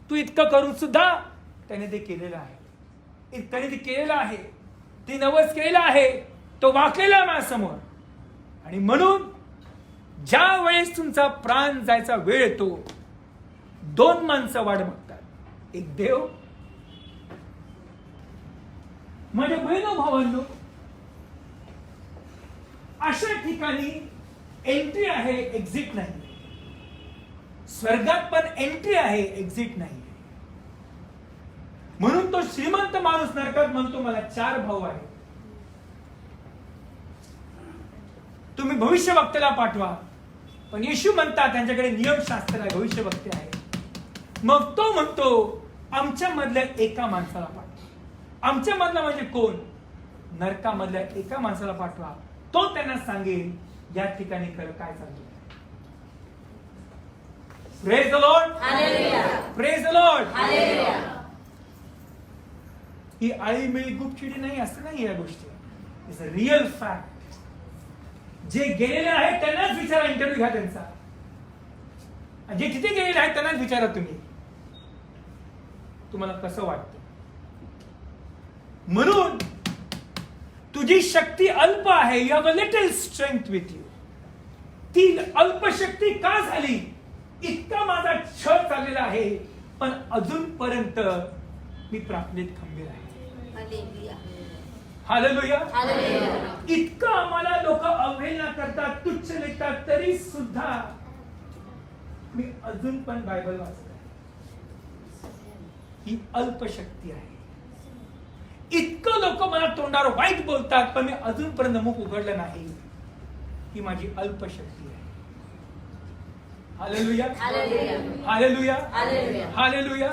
तू इतकं करून सुद्धा त्याने ते केलेलं आहे, त्याने ते केलेलं आहे, ती नवस केलेला आहे, तो वाकलेला माझ्यासमोर. आणि म्हणून ज्या वेळेस तुमचा प्राण जायचा वेळ येतो, 2 माणसं वाट बघतात, एक देव. माझ्या बहिणो भावांनो, अशा ठिकाणी एंट्री आहे, एक्झिट नाही. स्वर्गात पण एंट्री आहे, एक्झिट नाही. म्हणून तो श्रीमंत माणूस नरकात म्हणतो, मला 4 भाऊ आहेत, तुम्ही भविष्यवक्त्याला पाठवा. पण येशू म्हणतात त्यांच्याकडे नियमशास्त्र आहे, भविष्यवक्ते आहे. मग तो म्हणतो, आमच्या मधल्या एका माणसाला पाठवा. आमच्या मधला म्हणजे कोण? नरकामधल्या एका माणसाला पाठवा, तो त्यांना सांगेल या ठिकाणी काय चालू. Praise the Lord. Praise the Lord. ही आळीमिळी गुपचिडी नाही, असं नाही. या गोष्टी इट्स अ रिअल फॅक्ट. जे गेलेले आहेत त्यांनाच विचारा, इंटरव्ह्यू घ्या त्यांचा. जे तिथे गेलेले आहेत त्यांनाच विचारा तुम्ही, तुम्हाला कसं वाटतं. म्हणून तुझी शक्ती अल्प आहे, you have a little strength with you. ती अल्प शक्ती का झाली? इतका माझा छळ चाललेला आहे, पण अजूनपर्यंत मी प्रार्थनेत खंबीर आहे. हालेलुया. इतकं आम्हाला लोक अवहेलना करतात, तुच्छ लेखतात, तरी सुद्धा मी अजून पण बायबल वाचतो. ही अल्प शक्ती आहे. इतकं लोक मला तोंडावर वाईट बोलतात, पण मी अजूनपर्यंत मुख उघडलं नाही. ही माझी अल्प शक्ती आहे. हालेलुया. हालेलुया. हालेलुया.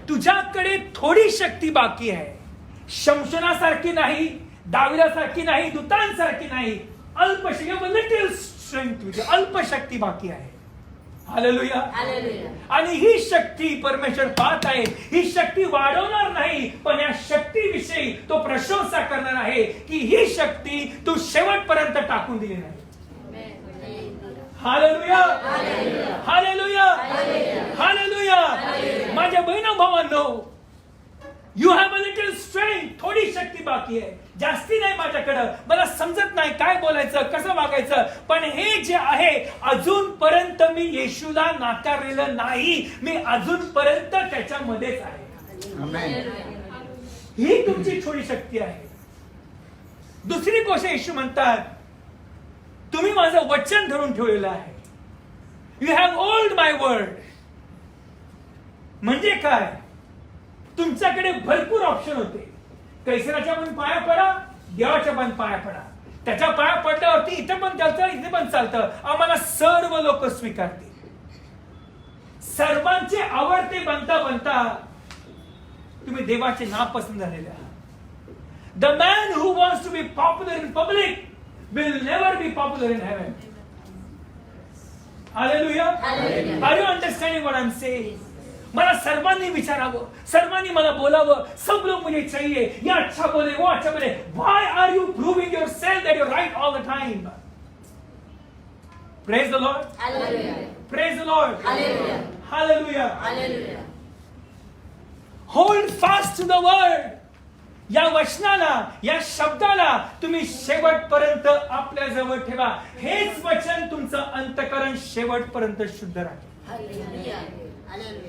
तुझ्याकडे थोडी शक्ती बाकी आहे. शमशोनासारखी नाही, दाविदासारखी नाही, दूतांसारखी नाही. अल्प शक्ती, लिटल स्ट्रेंथ, अल्प शक्ती बाकी आहे. हालेलुया. आणि ही शक्ती परमेश्वर पाहत आहे. ही शक्ती वाढवणार नाही, पण या शक्तीविषयी तो प्रशंसा करणार आहे की ही शक्ती तू शेवटपर्यंत टाकून दिली नाही. हालेलुया. हालेलुया. हालेलुया. माझ्या बहिणो भावांनो, you have a little strength. थोडी शक्ती बाकी आहे, जास्ती नाही माझ्याकडं. मला समजत नाही काय बोलायचं, कसं वागायचं. पण हे जे आहे, अजूनपर्यंत मी येशूला नाकारलेलं नाही. मी अजूनपर्यंत त्याच्यामध्येच आहे. ही तुमची थोडी शक्ती आहे. दुसरी गोष्ट, येशू म्हणतात, तुम्ही माझं वचन धरून ठेवलेलं आहे. You have hold my word. म्हणजे काय? तुमच्याकडे भरपूर ऑप्शन होते. कैसराच्या पण पाया पडा, देवाच्या पण पाया पडा. त्याच्या पाया पडल्यावरती इथे पण चालतं, इथे पण चालतं. आम्हाला सर्व लोक स्वीकारतील. सर्वांचे आवडते बनता बनता तुम्ही देवाचे नापसंत झालेले आहात. The man who wants to be popular in public will never be popular in heaven. Hallelujah. Are you understanding what I'm saying? मला सर्वांनी विचारावं, सर्वांनी मला बोलावं. सब लोग मुझे चाहिए. ये अच्छा बोले, वो अच्छा बोले. Why are you proving yourself that you're right all the time? Praise the Lord. Hallelujah. Praise the Lord. Hallelujah. Hallelujah. Hallelujah. Hold fast to the word. या वचनाला, या शब्दाला तुम्ही शेवटपर्यंत आपल्या जवळ ठेवा. हेच वचन तुमचं अंतःकरण शेवटपर्यंत शुद्ध राहील.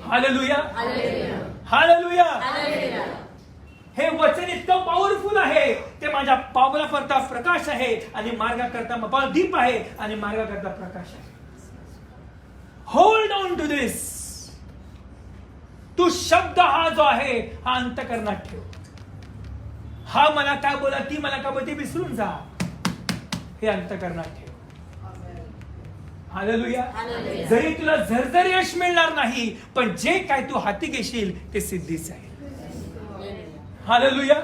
हालेलुया. हालेलुया. हे वचन इतकं पॉवरफुल आहे, ते माझ्या पावलाकरता प्रकाश आहे आणि मार्गाकरता दीप आहे आणि मार्गाकरता प्रकाश आहे. होल्ड ऑन टू दिस. तू शब्द हा जो आहे, हा अंतःकरणात ठेव. हा मला काय बोला, ती मला काय बोलते, विसरून जा. हे अंतःकरणात ठेव. हालेलुया. जरी तुला झरझर यश मिळणार नाही, पण जे काय तू हाती घेशील ते सिद्धीच आहे. हालेलुया.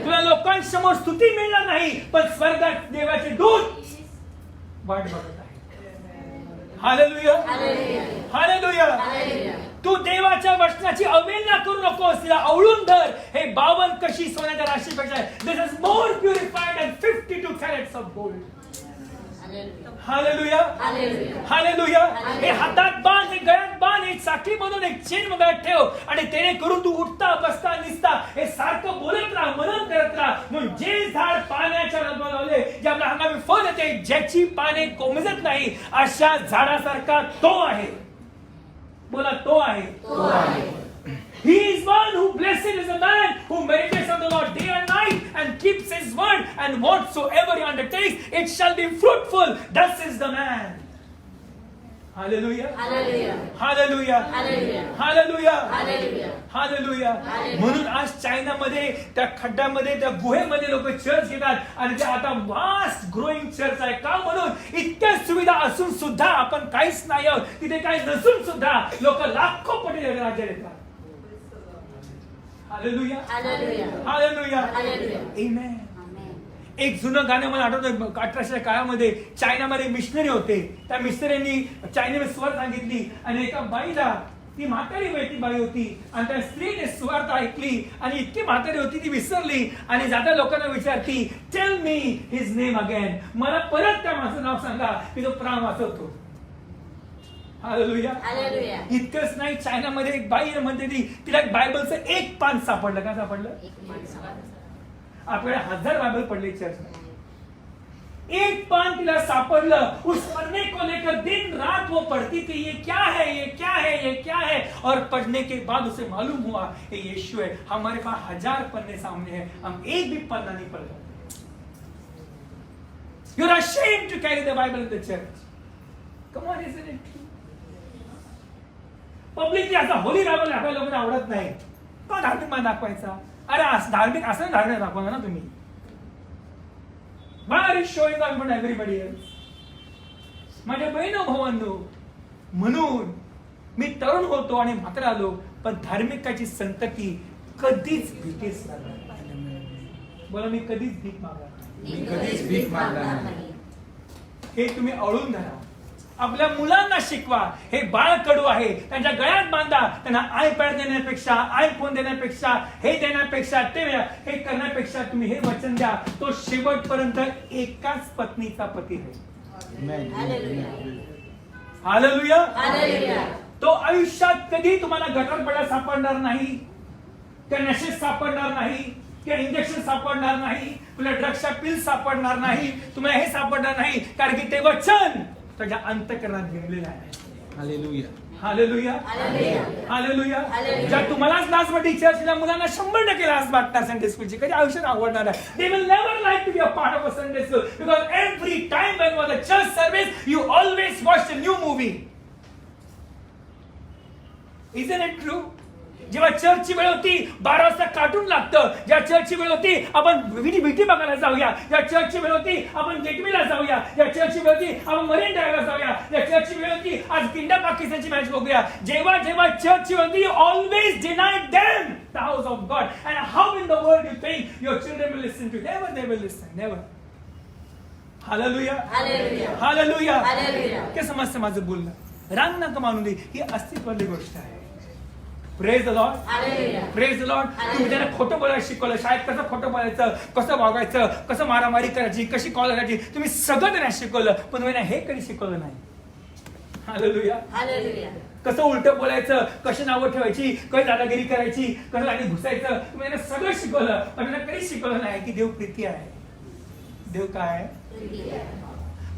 तुला लोकांसमोर स्तुती मिळणार नाही, पण स्वर्गात देवाचे दूत वाट बघत आहे. हालेलुया. हालेलुया. तू देवाच्या वचनाची अवहेलना करू नकोस, तिला आवळून धर. हे 52 कशी सोन्याच्या राशीपेक्षा this is more purified than 52 carats of gold. Hallelujah. Hallelujah. हे हातात बांध, हे गळ्यात बांध, एक साखळी बनवून एक चेन गळ्यात ठेव, आणि त्याने करून तू उठता बसता निसता हे सारखं बोलत राहा, मनन करत राहा. म्हणून जे झाड पाण्याच्या बनवले, जे आपल्या हंगामी फळ येते, ज्याची पाने कोमेजत नाही, अशा झाडासारखा तो आहे. बोला, तो आहे. He is one who blessed is the man who meditates on the Lord day and night and keeps his word, and whatsoever he undertakes, it shall be fruitful. Thus is the man. Hallelujah. Hallelujah. Hallelujah. म्हणून आज चायनामध्ये त्या खड्ड्यामध्ये, त्या गुहेमध्ये लोक church घेतात, आणि ते आता वास्ट ग्रोईंग चर्च आहे. का? म्हणून इतक्या सुविधा असून सुद्धा आपण काहीच नाही आहोत. तिथे काही नसून सुद्धा लोक लाखो पटी राज्य देतात. हालेलुया. हालेलुया. आमेन. एक जुनं गाणं मला आठवतं, 1800 काळामध्ये चायनामध्ये मिशनरी होते. त्या मिशनरींनी चायनेमध्ये स्वर सांगितली, आणि एका बाईला, ती म्हातारी बाई होती, आणि त्या स्त्रीने स्वार्थ ऐकली, आणि इतकी म्हातारी होती ती विसरली, आणि जाता लोकांना विचारती, tell me his name again. मला परत त्या माणसाचं नाव सांगा, की तो प्राण वाचवतो. हालेलुया. इतकंच नाही, चायनामध्ये एक बाई म्हणते, तिला बायबलचं एक पान सापडलं. का सापडलं? आपल्याकडे 1000 बायबल पडले चर्च. एक पान तिला सापडलं. उस पन्ने को लेकर दिन रात वो पढ़ती थी, ये क्या है, ये क्या है, ये क्या है. और पढ़ने के बाद उसे मालूम हुआ ये यीशु है. हमारे पास 1000 पन्ने सामने हैं, हम एक भी पन्ना नहीं पढ़ सकते. You are ashamed to carry the Bible in the church. Come on, isn't it true? Publicly असा होली बायबल आपल्या लोकांना आवडत नाही. का धार्मिक मान दाखवायचा? अरे धार्मिक असं धार्मिक दाखवा ना तुम्ही. Why are you showing on for everybody else? माझ्या बहिणो भावांनो, म्हणून मी तरुण होतो आणि म्हातारा आलो, पण धार्मिकाची संतती कधीच भीकेस लागणार. बोला, मी कधीच भीक मागणार नाही. हे तुम्ही अळून धरा. आपल्या मुलांना शिकवा. हे बाळ कडू आहे, त्यांच्या गळ्यात बांधा. त्यांना आयपॅड देण्यापेक्षा, आयफोन देण्यापेक्षा, हे देण्यापेक्षा, ते हे करण्यापेक्षा तुम्ही हे वचन द्या, तो शेवटपर्यंत एकाच पत्नीचा पती आहे. हालेलुया. तो आयुष्यात कधी तुम्हाला गटर पडा सापडणार नाही, त्या नशेत सापडणार नाही, त्या इंजेक्शन सापडणार नाही, तुला ड्रग्सच्या पिल सापडणार नाही, तुम्हाला हे सापडणार नाही, कारण की ते वचन त्याच्या अंतःकरणात गेलेलं आहे. हालेलुया. हालेलुया. हालेलुया. ज्या तुम्हालाच लाज वाटते चर्चला मुलांना 100% लाज वाटणार संडे स्कूलची, कधी आयुष्यात आवडणार आहे. They will never like to be a part of a Sunday school because every time when was a church service you always watched a new movie. Isn't it true? जेव्हा चर्चची वेळ होती 12 वाजता कार्टून लागतं. ज्या चर्चची वेळ होती आपण भीटी बघायला जाऊया, ज्या चर्चची वेळ होती आपण गेटवेला जाऊया, ज्या चर्चची वेळ होती आपण मरीन ड्राइव्हला जाऊया, ज्या चर्चची वेळ होती आज इंडिया पाकिस्तानची मॅच बघूया. जेव्हा चर्चची वेळ होती always denied them the house of God. And how in the world you think your children will listen to? Never they will listen, never. Hallelujah. Hallelujah. काय समजतं माझं बोलणं? रांग नका मानू दे, ही अस्तित्वाची गोष्ट आहे. Praise the Lord. Praise the Lord. तुम्ही त्यांना खोटं बोलायला शिकवलं, शाळेत कसं खोटं बोलायचं, कसं वागायचं, कसं मारामारी करायची, कशी कॉल करायची, तुम्ही सगळं त्यांना शिकवलं, पण तुम्ही हे कधी शिकवलं नाही. हालेलुया. कसं उलटं बोलायचं, कशी नावं ठेवायची, कशी दादागिरी करायची, कसं आणि घुसायचं, तुम्ही त्यांना सगळं शिकवलं, पण त्यांना कधी शिकवलं नाही की देव प्रीती आहे. देव काय आहे?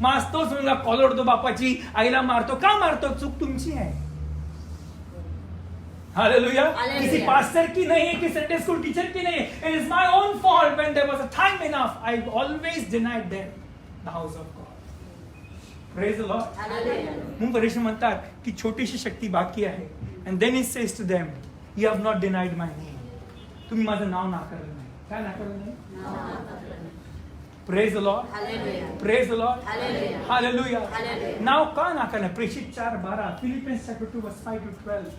मारतोच मुलगा, कॉलर होतो बापाची, आईला मारतो. का मारतो? चूक तुमची आहे. हालेलुया. किसी पास्टर की नहीं है, किसी संडे स्कूल टीचर की नहीं है. It is my own fault. When there was a time enough, I always denied them the house of God. Praise the Lord. म्हणून परेशान म्हणतात की छोटीशी शक्ती बाकी आहे. And then he says to them, you have not denied my name. तुम्ही माझं नाव नाकारलं नाही. काय नाकारलं नाही? Praise the Lord. Praise the Lord. Hallelujah. नाव का नाकारणं? प्रेषित 4:12 फिलिपियन्स चॅप्टर 2 verse 5 to 12.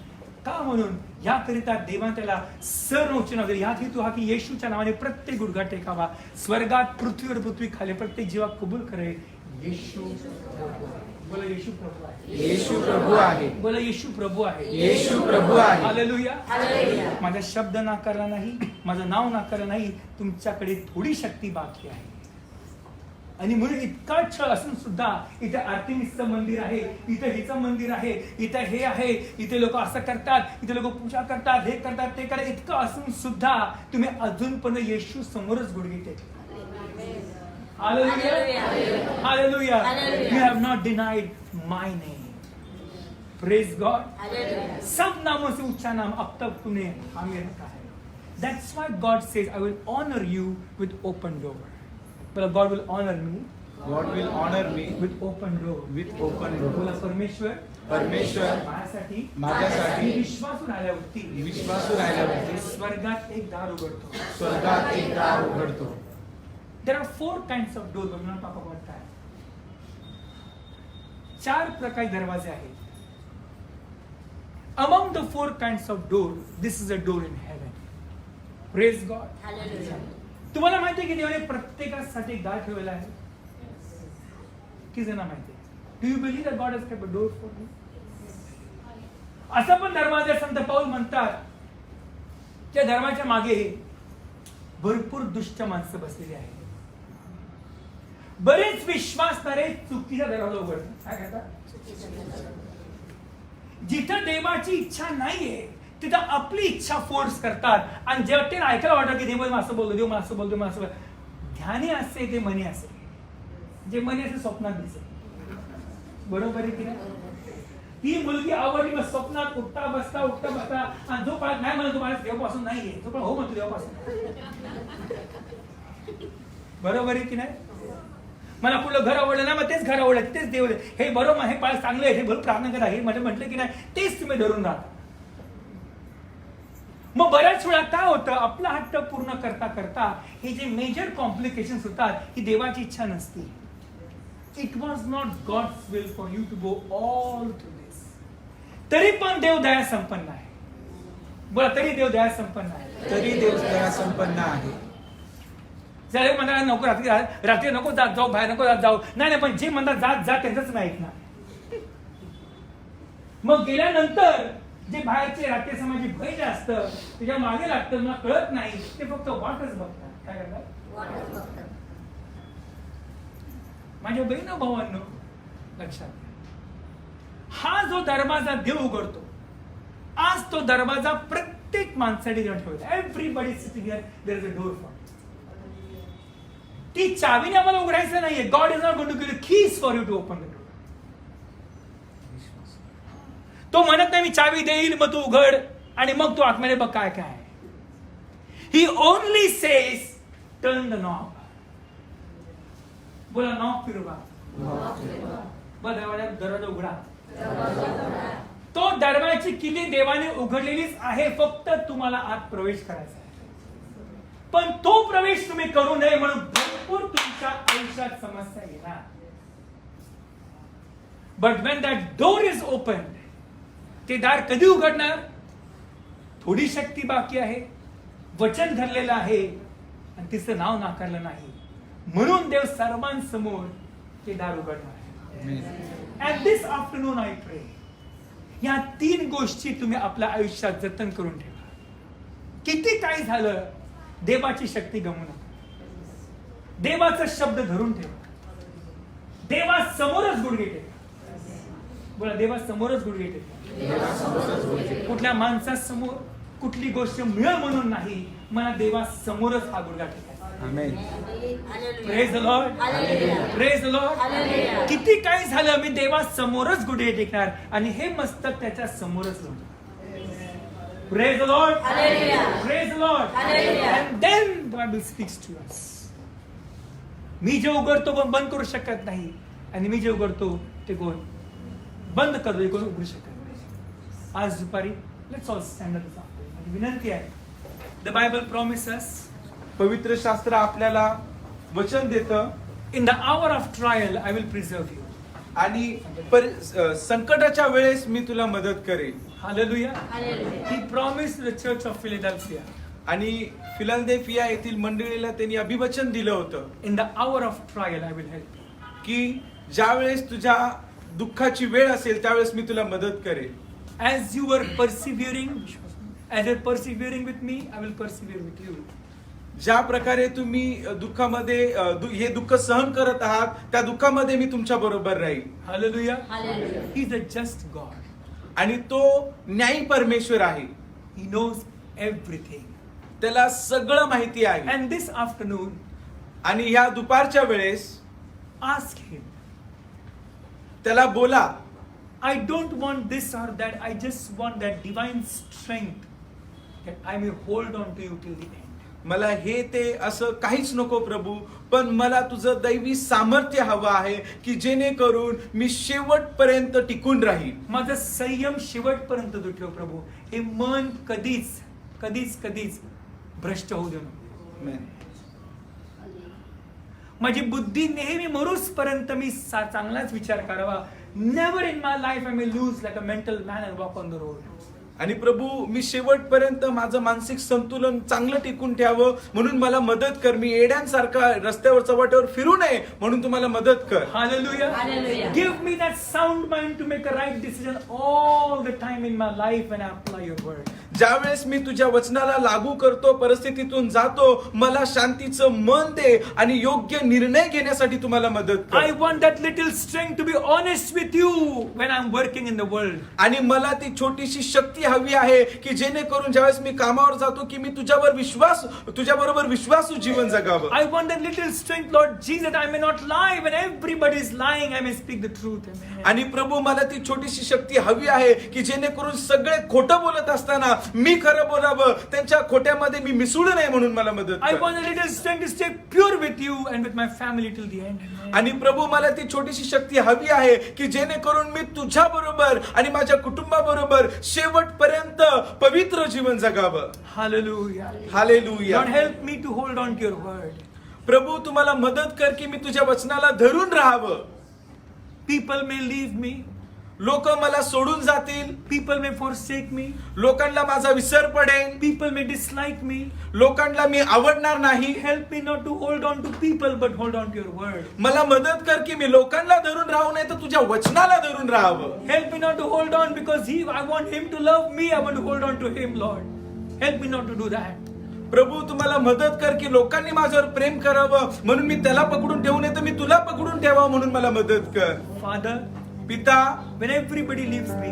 का म्हणून याकरिता देवाने त्याला सर्वोच्च नाव दिले. यात हेतू हा की येशूच्या नावाने प्रत्येक गुडघा टेकावा, स्वर्गात पृथ्वीवर पृथ्वी खाली प्रत्येक जीवा कबूल करे येशू प्रभू आहे. बोला येशू प्रभू आहे. येशू प्रभू आहे. बोला येशू प्रभू आहे. येशू प्रभू आहे. हालेलुया. माझा शब्द नाकारला नाही, माझं नाव नाकारलं नाही. तुमच्याकडे थोडी शक्ती बाकी आहे. आणि म्हणून इतका छळ असून सुद्धा इथे आर्तेमिसचं मंदिर आहे, इथे हेचं मंदिर आहे, इथे हे आहे, इथे लोक असं करतात, इथे लोक पूजा करतात, हे करतात, ते करतात, इतकं असून सुद्धा तुम्ही अजून पण येशू समोरच गुडघे टेकले. Hallelujah. Hallelujah. You have not denied my name. Praise God. सब नामों से ऊंचा नाम अब तक तूने हमें रखा है. That's why God says, I will honor you with open door. But God will honor me God will honor me with open door. with open door. बोला परमेश्वर परमेश्वर माझ्यासाठी विश्वासू राहिल्यावरती विश्वासू राहिल्यावरती स्वर्गात एक दार उघडतो. स्वर्गात एक दार उघडतो. There are 4 kinds of doors. I'm not talking about that. 4 प्रकारचे दरवाजे आहेत. Among the 4 kinds of doors, this is a door in heaven. Praise God. तुम्हाला माहिती आहे की देवाने प्रत्येकासाठी एक दार ठेवलेला आहे? किती जणांना माहिती आहे? Do you believe that God has kept a door for you? असा पण दरवाजा संत पाऊल म्हणतात, त्या धर्माच्या मागे भरपूर दुष्ट माणसं बसलेली आहेत. बरेच विश्वासणारे चुकीचा दरवाजा उघडतात. काय करतात? जिथं देवाची इच्छा नाहीये तिथं आपली इच्छा फोर्स करतात. आणि जेव्हा ते ऐकायला वाटतं की देव मला असं बोलतो, देव मला असं बोलतो, मला असं ध्यानी असते ते मनी असे, जे मनी असे स्वप्नात दिसत. बरोबर आहे की नाही? ही मुलगी आवडली, मग स्वप्नात उठता बसता आणि जो पाळत नाही म्हणतो मला देवापासून नाहीये, तो पण हो म्हणतो देवापासून. बरोबर आहे की नाही? मला कुठलं घर आवडलं ना, मग तेच घर आवडलं, तेच देव हे बरोबर, हे पाळ चांगलं आहे, हे बरोबर प्रार्थना करा, हे म्हणजे म्हटलं की नाही, तेच तुम्ही धरून राहता. मग बऱ्याच वेळा काय होतं, आपला हट्ट पूर्ण करता करता हे जे मेजर कॉम्प्लिकेशन्स होतात, ही देवाची इच्छा नसते. It was not God's will for you to go all through this. तरी पण देव दया संपन्न आहे. बोला, तरी देव दया संपन्न आहे. तरी देव दया संपन्न आहे. जर म्हणतात नको रात्री नको जात जाऊ, बाहेर नको जात जाऊ, नाही पण जे म्हणतात जात जा त्यांचंच नाही ऐकणार. मग गेल्यानंतर जे बाहेरचे रात्री समाजाची भय जे असतं त्याच्या मागे लागतं, मला कळत नाही, ते फक्त वाटच बघतात. काय करतात? माझ्या बहिण भावांनो लक्षात घ्या, हा जो दरवाजा देव उघडतो, आज तो दरवाजा प्रत्येक माणसाने ठेवला. Everybody sitting here, there is a door for. ती चावीने आम्हाला उघडायचं नाहीये. God is not going to give keys for you to open the door. तो म्हणत नाही मी चावी देईल मग तू उघड आणि मग तू आतमध्ये बघ काय काय. He only says turn the knob. बोला नॉब फिरवा. दरवाजा उघडा. तो दरवाजाची किल्ली देवाने उघडलेलीच आहे, फक्त तुम्हाला आत प्रवेश करायचा आहे. पण तो प्रवेश तुम्ही करू नये म्हणून भरपूर तुमच्या आयुष्यात समस्या येणार. But Wien that door is open, ते दार कधी उघडणार? थोडी शक्ती बाकी आहे, वचन धरलेलं आहे आणि तिचं नाव नाकारलं नाही म्हणून देव सर्वांसमोर ते दार उघडणार आहे. ऍट दिस आफ्टरनून आय प्रे, या 3 गोष्टी तुम्ही आपल्या आयुष्यात जतन करून ठेवा. किती काही झालं, देवाची शक्ती गमवू नका. देवाचा शब्द धरून ठेवा. देवा समोरच गुडघे टेका. बोला, देवा समोरच गुडघे टेका. कुठल्या माणसासमोर कुठली गोष्ट मिळेल म्हणून नाही, मला देवा समोरच हा गुडघा टेकायचा. Amen. Praise the Lord. Praise the Lord. किती काही झालं, मी देवा समोरच गुडघे टेकणार आणि हे मस्तक त्याच्या समोरच लावणार. Praise the Lord. Hallelujah. Praise the Lord. Hallelujah. And then the Bible speaks to us. मी जे उघडतो पण बंद करू शकत नाही, आणि मी जे उघडतो ते कोण बंद करतो, कोण उघडू शकत नाही. आज दुपारी लेट्स ऑल स्टँड अप. माझी विनंती आहे, द बायबल प्रॉमिसेस, पवित्र शास्त्र आपल्याला वचन देतं In the hour of trial, I will preserve you. आणि संकटाच्या वेळेस मी तुला मदत करेन. Hallelujah. He promised the church of Philadelphia. आणि फिलाडेल्फिया येथील मंडळीला त्यांनी अभिवचन दिलं होतं In the hour of trial, I will help you. की ज्या वेळेस तुझ्या दुःखाची वेळ असेल त्यावेळेस मी तुला मदत करेन. As you were persevering, as you're persevering with me, I will persevere with you. ज्या प्रकारे तुम्ही दुःखामध्ये हे दुःख सहन करत आहात त्या दुःखामध्ये मी तुमच्या बरोबर राहील. Hallelujah. He's a just God. आणि तो न्यायी परमेश्वर आहे. He knows everything. त्याला सगळं माहिती आहे. And this afternoon, आणि ह्या दुपारच्या वेळेस ask him. त्याला बोला. I don't want this or that. I just want that divine strength that I may hold on to you till the end. मला हे ते असं काहीच नको प्रभू, पण मला तुझं दैवी सामर्थ्य हवं आहे की जेणेकरून मी शेवटपर्यंत टिकून राहील. माझा संयम शेवटपर्यंत तू ठेव प्रभू. हे मन कधीच कधीच कधीच भ्रष्ट होऊ देऊ नको. Amen. माझी बुद्धी नेहमी मरूसपर्यंत मी चांगलाच विचार करावा. Never in my life I may lose like a mental man and walk on the road. आणि प्रभू मी शेवटपर्यंत माझं मानसिक संतुलन चांगलं टिकून ठेवावं म्हणून मला मदत कर. मी येड्यांसारखा रस्त्यावर चव्हाट्यावर फिरू नये म्हणून तुम्हाला मदत कर. Hallelujah. Give me that sound mind to make a right decision all the time in my life when I apply your word. ज्यावेळेस मी तुझ्या वचनाला लागू करतो, परिस्थितीतून जातो, मला शांतीचं मन दे आणि योग्य निर्णय घेण्यासाठी तुम्हाला मदत कर. I want that little strength to be honest with you when I'm working in the world. आणि मला ती छोटीशी शक्ती हवी आहे की जेणेकरून ज्यावेळेस मी कामावर जातो की मी तुझ्याबरोबर विश्वासू जीवन जगावं. I want that little strength, Lord Jesus, that I may not lie when everybody is lying. I may speak the truth. Amen. आणि प्रभू मला ती छोटीशी शक्ती हवी आहे की जेणेकरून सगळे खोटं बोलत असताना मी खरं बोलावं, त्यांच्या खोट्यामध्ये मी मिसळू नये म्हणून मला मदत I कर. want a little strength to stay pure with you and with my family till the end. Amen. आणि प्रभू मला ती छोटीशी शक्ती हवी आहे की जेणेकरून मी तुझ्या बरोबर आणि माझ्या कुटुंबाबरोबर शेवटपर्यंत पवित्र जीवन जगावं. Hallelujah. Hallelujah. Lord, help me to hold on to your word. प्रभू तुम्हाला मदत कर की मी तुझ्या वचनाला धरून राहावं. People may leave me. लोक मला सोडून जातील. People may forsake me. लोकांना माझा विसर पडेल. People may dislike me. लोकांना मी आवडणार नाही. Help me not to hold on to people but hold on to your word. मला मदत कर की मी लोकांना धरून राहू नये तर तुझ्या वचनाला धरून राहावं. Help me not to hold on because I want him to love me. I want to hold on to him, Lord. Help me not to do that. प्रभू तुम्हाला मदत कर की लोकांनी माझ्यावर प्रेम करावं म्हणून मी त्याला पकडून ठेवू नये तर मी तुला पकडून ठेवावं म्हणून मला मदत कर. Father, पिता, when everybody leaves me,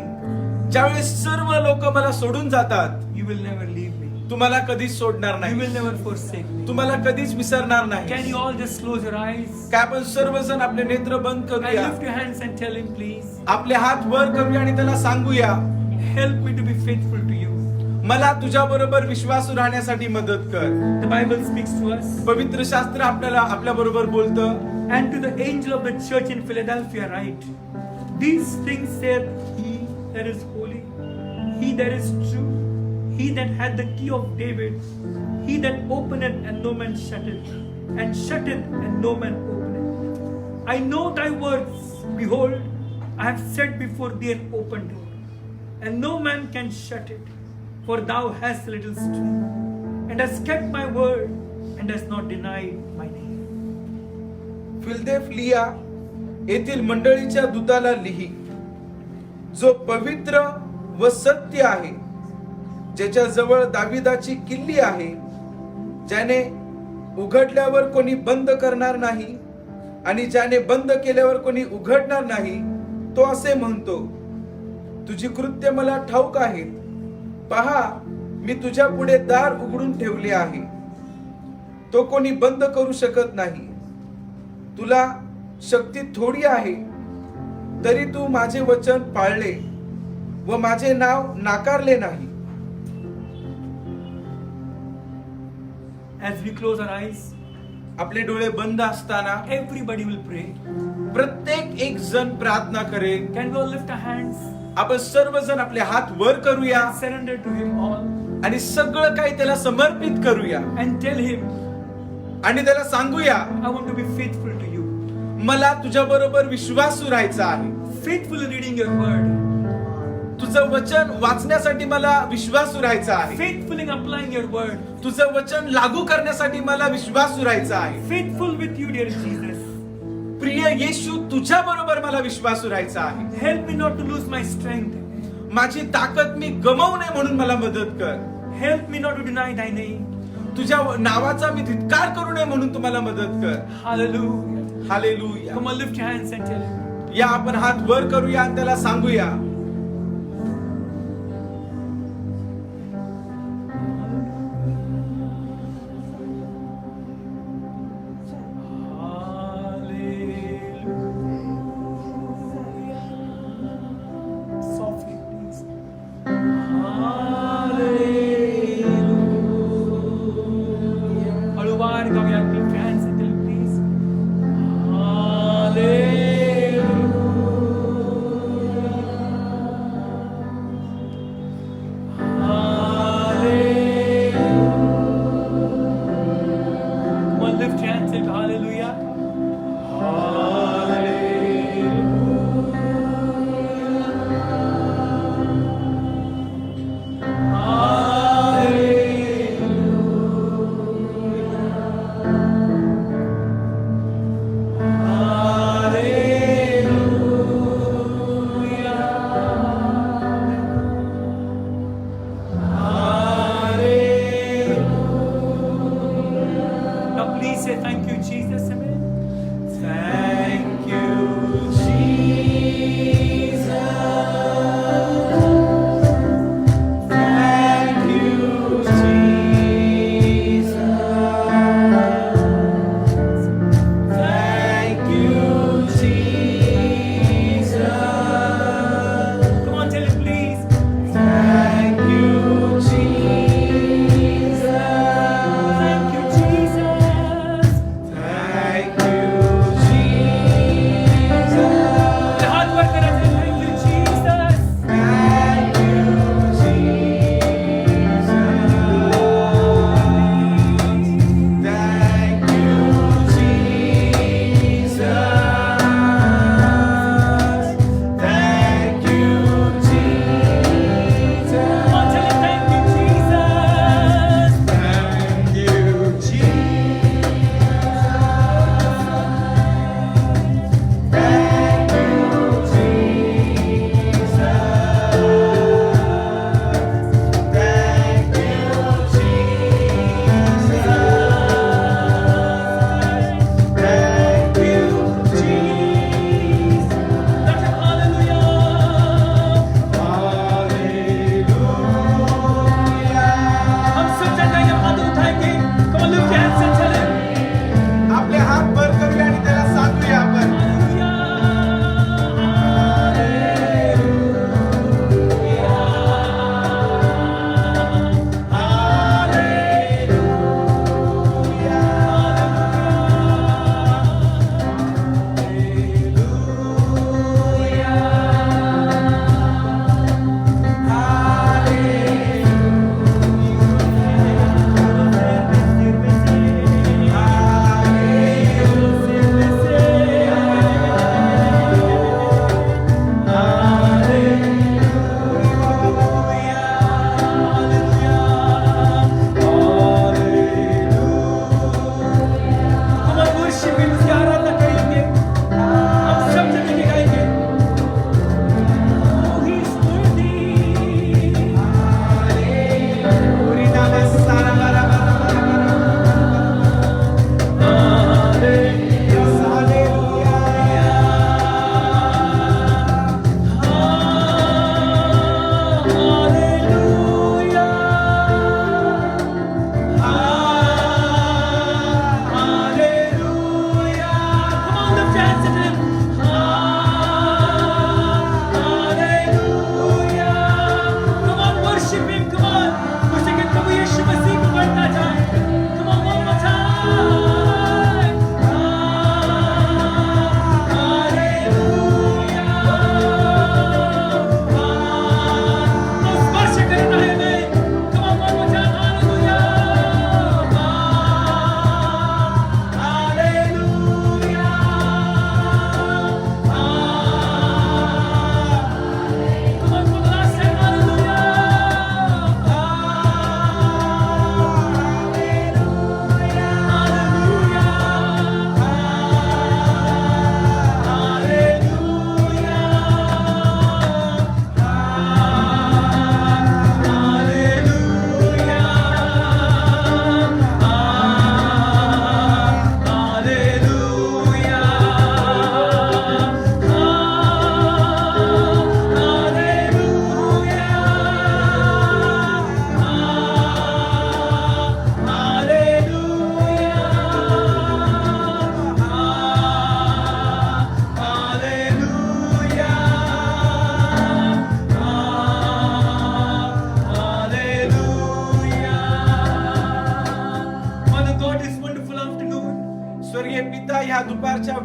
ज्यावेळेस सर्व लोक मला सोडून जातात, you will never leave me. तुम्हाला कधीच सोडणार You नाही. will never forsake me. तुम्हाला कधीच विसरणार Can नाही. you all just close your eyes काय आपण सर्वजण आपले नेत्र बंद and करूया, lift your hands and tell him, please, आपले हात वर करूया आणि त्याला सांगूया, help me to be faithful to you. मला तुझ्या बरोबर विश्वासू राहण्यासाठी मदत कर. The Bible speaks to us. पवित्र शास्त्र आपल्या बरोबर बोलतं. And to the angel of the church in Philadelphia write, these things saith he that is holy, he that is true, he that hath the key of David, he that openeth and no man shutteth, and shutteth and no man openeth. I know thy words, behold, I have set before thee an open door, and no man can shut it, for thou hast little strength, and hast kept my word, and hast not denied my name. Philadelphia येथील मंडळीच्या दूताला लिही, जो पवित्र व सत्य आहे, ज्याच्या जवळ दाविदाची किल्ली आहे, ज्याने उघडल्यावर कोणी बंद करणार नाही आणि ज्याने बंद केल्यावर कोणी उघडणार नाही, तो असे म्हणतो, तुझी कृत्य मला ठाऊक आहेत. पहा, मी तुझ्या पुढे दार उघडून ठेवले आहे, तो कोणी बंद करू शकत नाही. तुला शक्ती थोडी आहे, तरी तू माझे वचन पाळले व माझे नाव नाकारले नाही. As we close our eyes, आपले डोळे बंद असताना everybody will pray. प्रत्येक एक जण प्रार्थना करेल. Can we all lift our hands आपण सर्वजण आपले हात वर करूया and surrender to him all आणि सगळं काही त्याला समर्पित करूया and tell him, आणि त्याला सांगूया, I want to be faithful to you. मला तुझ्या बरोबर विश्वासू राहायचा आहे. Faithful in reading your word. तुझं वचन वाचण्यासाठी मला विश्वासू राहायचा आहे. Faithful in applying your word. तुझं वचन लागू करण्यासाठी मला विश्वासू राहायचा आहे. Faithful with you, dear Jesus. प्रिय येशू, तुझ्या बरोबर मला विश्वासू राहायचा आहे. Help me not to lose my strength. माझी ताकद मी गमावू नये म्हणून मला मदत कर. Help me not to deny thy name. तुझ्या नावाचा मी धिक्कार करू नये म्हणून तुम्हाला मदत कर. Hallelujah. Hallelujah. Come on, lift your hands and tell him. या आपण हात वर करूया आणि त्याला सांगूया, Hallelujah. Softly, please. Hallelujah. हळूवार गाऊया. Lift your hands and tell him, please. Hallelujah.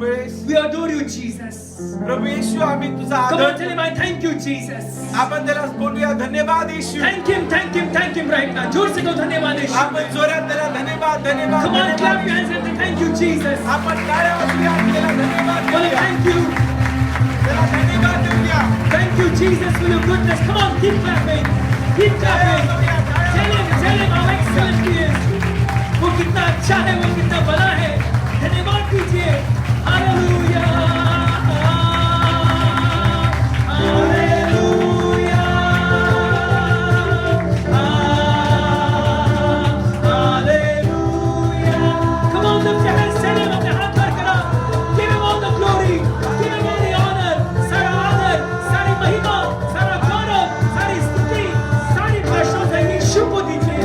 वेळेस We adore you, Jesus. प्रभू येशू आम्ही तुझा Come on, आदर tell him I thank you, Jesus. आपण त्याला बोलूया धन्यवाद येशू Thank him, thank him, thank him right now. जोर से कहो धन्यवाद यीशु. आपण जोरात त्याला धन्यवाद धन्यवाद Come on, clap धन्यवाद. your hands and say thank you, Jesus. आपण टाळ्या वाजवूया त्याला धन्यवाद Well, देऊया thank you. त्याला धन्यवाद देऊया Thank you, Jesus, for your goodness. Come on, keep clapping. Keep clapping. Tell him how excellent he is. वो कितना अच्छा है, वो कितना बड़ा है. धन्यवाद कीजिए. Hallelujah. Hallelujah. Hallelujah. Come on, lift your hands. Tell him अपने हाथ भर कर आओ. Give him all the glory. Give him all the honor. सारा आदर, सारी महिमा, सारा गौरव, सारी स्तुति, सारी प्रशंसा यीशु को दीजिए.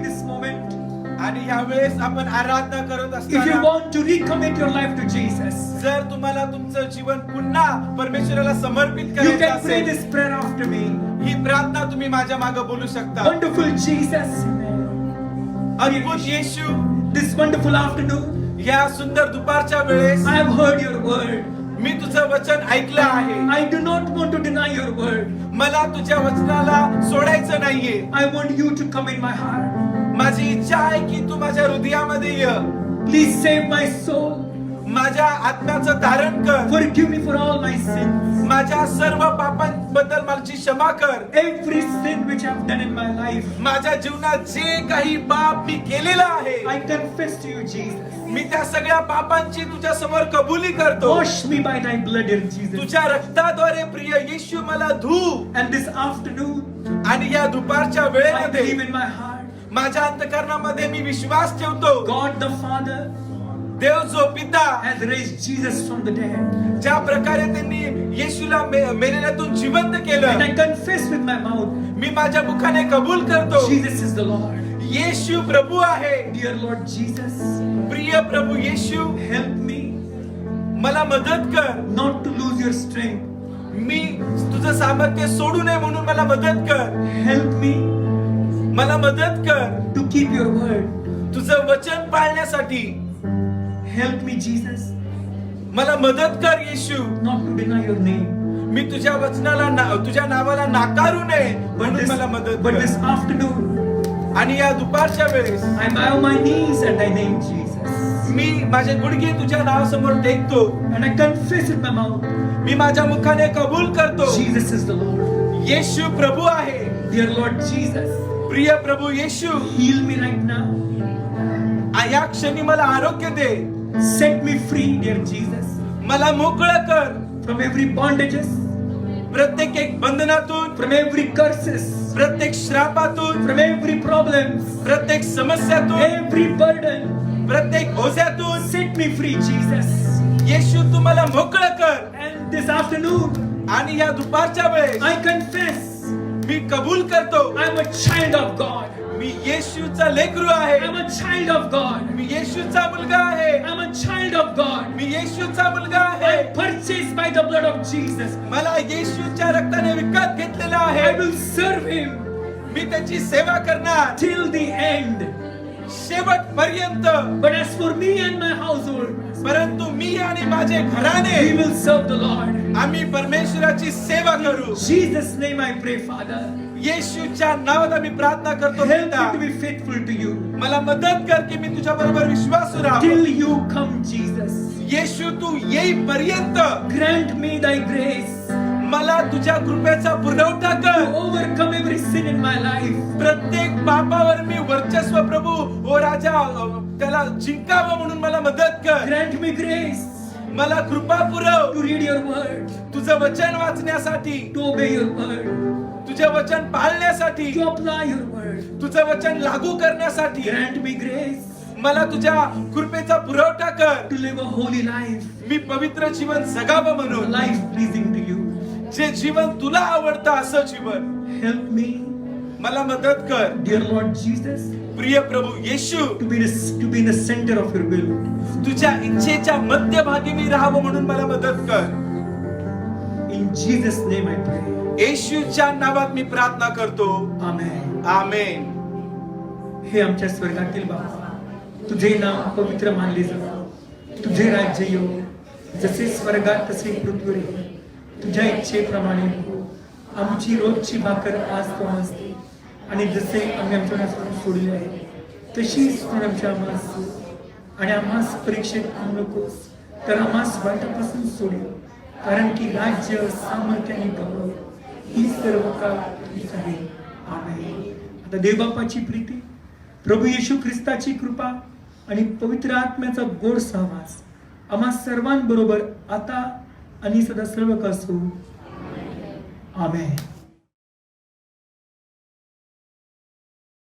आणि ह्या वेळेस आपण आराधना करत If you असताना want to recommit your life to Jesus, जर तुम्हाला तुमचं जीवन पुन्हा परमेश्वराला समर्पित you करायचं can pray असेल this prayer after me. ही प्रार्थना तुम्ही माझ्या मागे बोलू शकता Wonderful Jesus, अद्भुत येशू this wonderful afternoon, या सुंदर दुपारच्या वेळेस I have heard your word. मी तुझं वचन ऐकलं आहे I do not want to deny your word. मला तुझ्या वचनाला सोडायचं नाहीये I want you to come in my heart. माझी इच्छा आहे की तू माझ्या हृदयामध्ये ये Please save my soul. माझ्या आत्म्याचं धारण कर Forgive me for all my sins. माझ्या सर्व पापांबद्दल माझी क्षमा कर Every sin which I've done in my life, माझ्या जीवनात जे काही पाप मी केलेलं आहे I confess to you, Jesus. मी त्या सगळ्या पापांची तुझ्या समोर कबुली करतो Wash me by thy blood, dear Jesus. तुझ्या रक्ताद्वारे प्रिय येशू मला धू And this afternoon, आणि या दुपारच्या I believe वेळेमध्ये in my heart, माझ्या अंतःकरणामध्ये मी विश्वास ठेवतो God the Father देव जो पिता has raised Jesus from the dead. ज्या प्रकारे त्यांनी येशूला मेलेल्यातून जिवंत And केलं I confess with my mouth, मी माझ्या मुखाने कबूल करतो Jesus is the Lord. येशू प्रभू आहे Dear Lord Jesus, प्रिय प्रभू येशू help me मला मदत कर not to lose your strength. मी तुझं सामर्थ्य सोडू नये म्हणून मला मदत कर Help me मला मदत कर to keep your word. तुझं वचन पाळण्यासाठी Help me, Jesus, मला मदत कर येशू not to deny your name. मी तुझ्या वचनाला तुझ्या नावाला नाकारू नये But म्हणून this, मला मदत but कर this afternoon, आणि या दुपारच्या वेळेस I bow my knees at thy name, Jesus. मी माझे गुडघे तुझ्या नावासमोर टेकतो And I confess with my mouth, मी माझ्या मुखाने कबूल करतो Jesus is the Lord. येशू प्रभू आहे Dear Lord Jesus, प्रिय प्रभू येशू heal me right now. या क्षणी मला आरोग्य दे Set me free, dear Jesus, मला मोकळं कर from every bondages, प्रत्येक एक बंधनातून from every curses, प्रत्येक श्रापातून from every problems, प्रत्येक समस्यातून every burden. प्रत्येक ओझ्यातून Set me free, Jesus. येशू तू मला मोकळं कर And this afternoon, आणि या दुपारच्या वेळेस I confess मी कबूल करतो I'm a child of God. मी येशूचा लेकरू आहे I'm a child of God. मी येशूचा मुलगा आहे I'm a child of God. मी येशूचा मुलगा आहे I'm purchased by the blood of Jesus. मला येशूच्या रक्ताने विकत घेतलेला आहे I will serve him मी त्याची सेवा करणार till the end. शेवटपर्यंत But as for me and my household, परंतु मी आणि माझे घराणे we will serve the Lord. आम्ही परमेश्वराची सेवा करू In Jesus' name I pray, Father. येशूच्या नावात आम्ही प्रार्थना करतो Help me पिता. to be faithful to you मला मदत कर की मी तुझ्या बरोबर विश्वासू राहू till you come, Jesus. येशू तू येईपर्यंत Grant me thy grace. मला तुझ्या कृपेचा पुरवठा कर. to overcome every sin in my life. प्रत्येक पापावर मी वर्चस्व प्रभू ओ राजा त्याला जिंकावं म्हणून मला मदत कर. Grant me grace मला कृपा पुरव to read your word, तुझं वचन वाचण्यासाठी, to obey your word, तुझे वचन पाळण्यासाठी, to apply your word. तुझं वचन लागू करण्यासाठी. Grant me grace मला तुझ्या कृपेचा पुरवठा कर. to live a holy life, मी पवित्र जीवन जगावं a म्हणून, life pleasing to you. जे जीवन तुला आवडतं असं जीवन. Help me, मला मदत कर dear Lord Jesus, प्रिय प्रभू येशू. to be in the center of your will. तुझ्या इच्छेच्या मध्यभागी मी राहावं म्हणून मला मदत कर. In Jesus' name I pray. येशूच्या नावात मी प्रार्थना करतो. Amen. आमेन. हे आमच्या स्वर्गातील बाबा, तुझे नाव पवित्र मानले जावो, तुझे राज्य येवो, जसे स्वर्गात तसे पृथ्वीवर. तुझ्या इच्छेप्रमाणे हो. आमची रोजची भाकर आज तो आम्हास दे, आणि जसे आम्ही आमच्या नाशवरून सोडले आहे तशीच तू आमच्या आम्हास सोड. आणि आम्हास परीक्षेत आणू नकोस, तर आम्हास वाईटापासून सोडव, कारण की राज्य, सामर्थ्य आणि गौरव ही सर्व काळ तुझीच आहे. आमेन. आता देवबापाची प्रीती, प्रभू येशू ख्रिस्ताची कृपा आणि पवित्र आत्म्याचा गोड सहवास आम्हा सर्वांबरोबर आता आणि सदा सर्व असो. आमेन.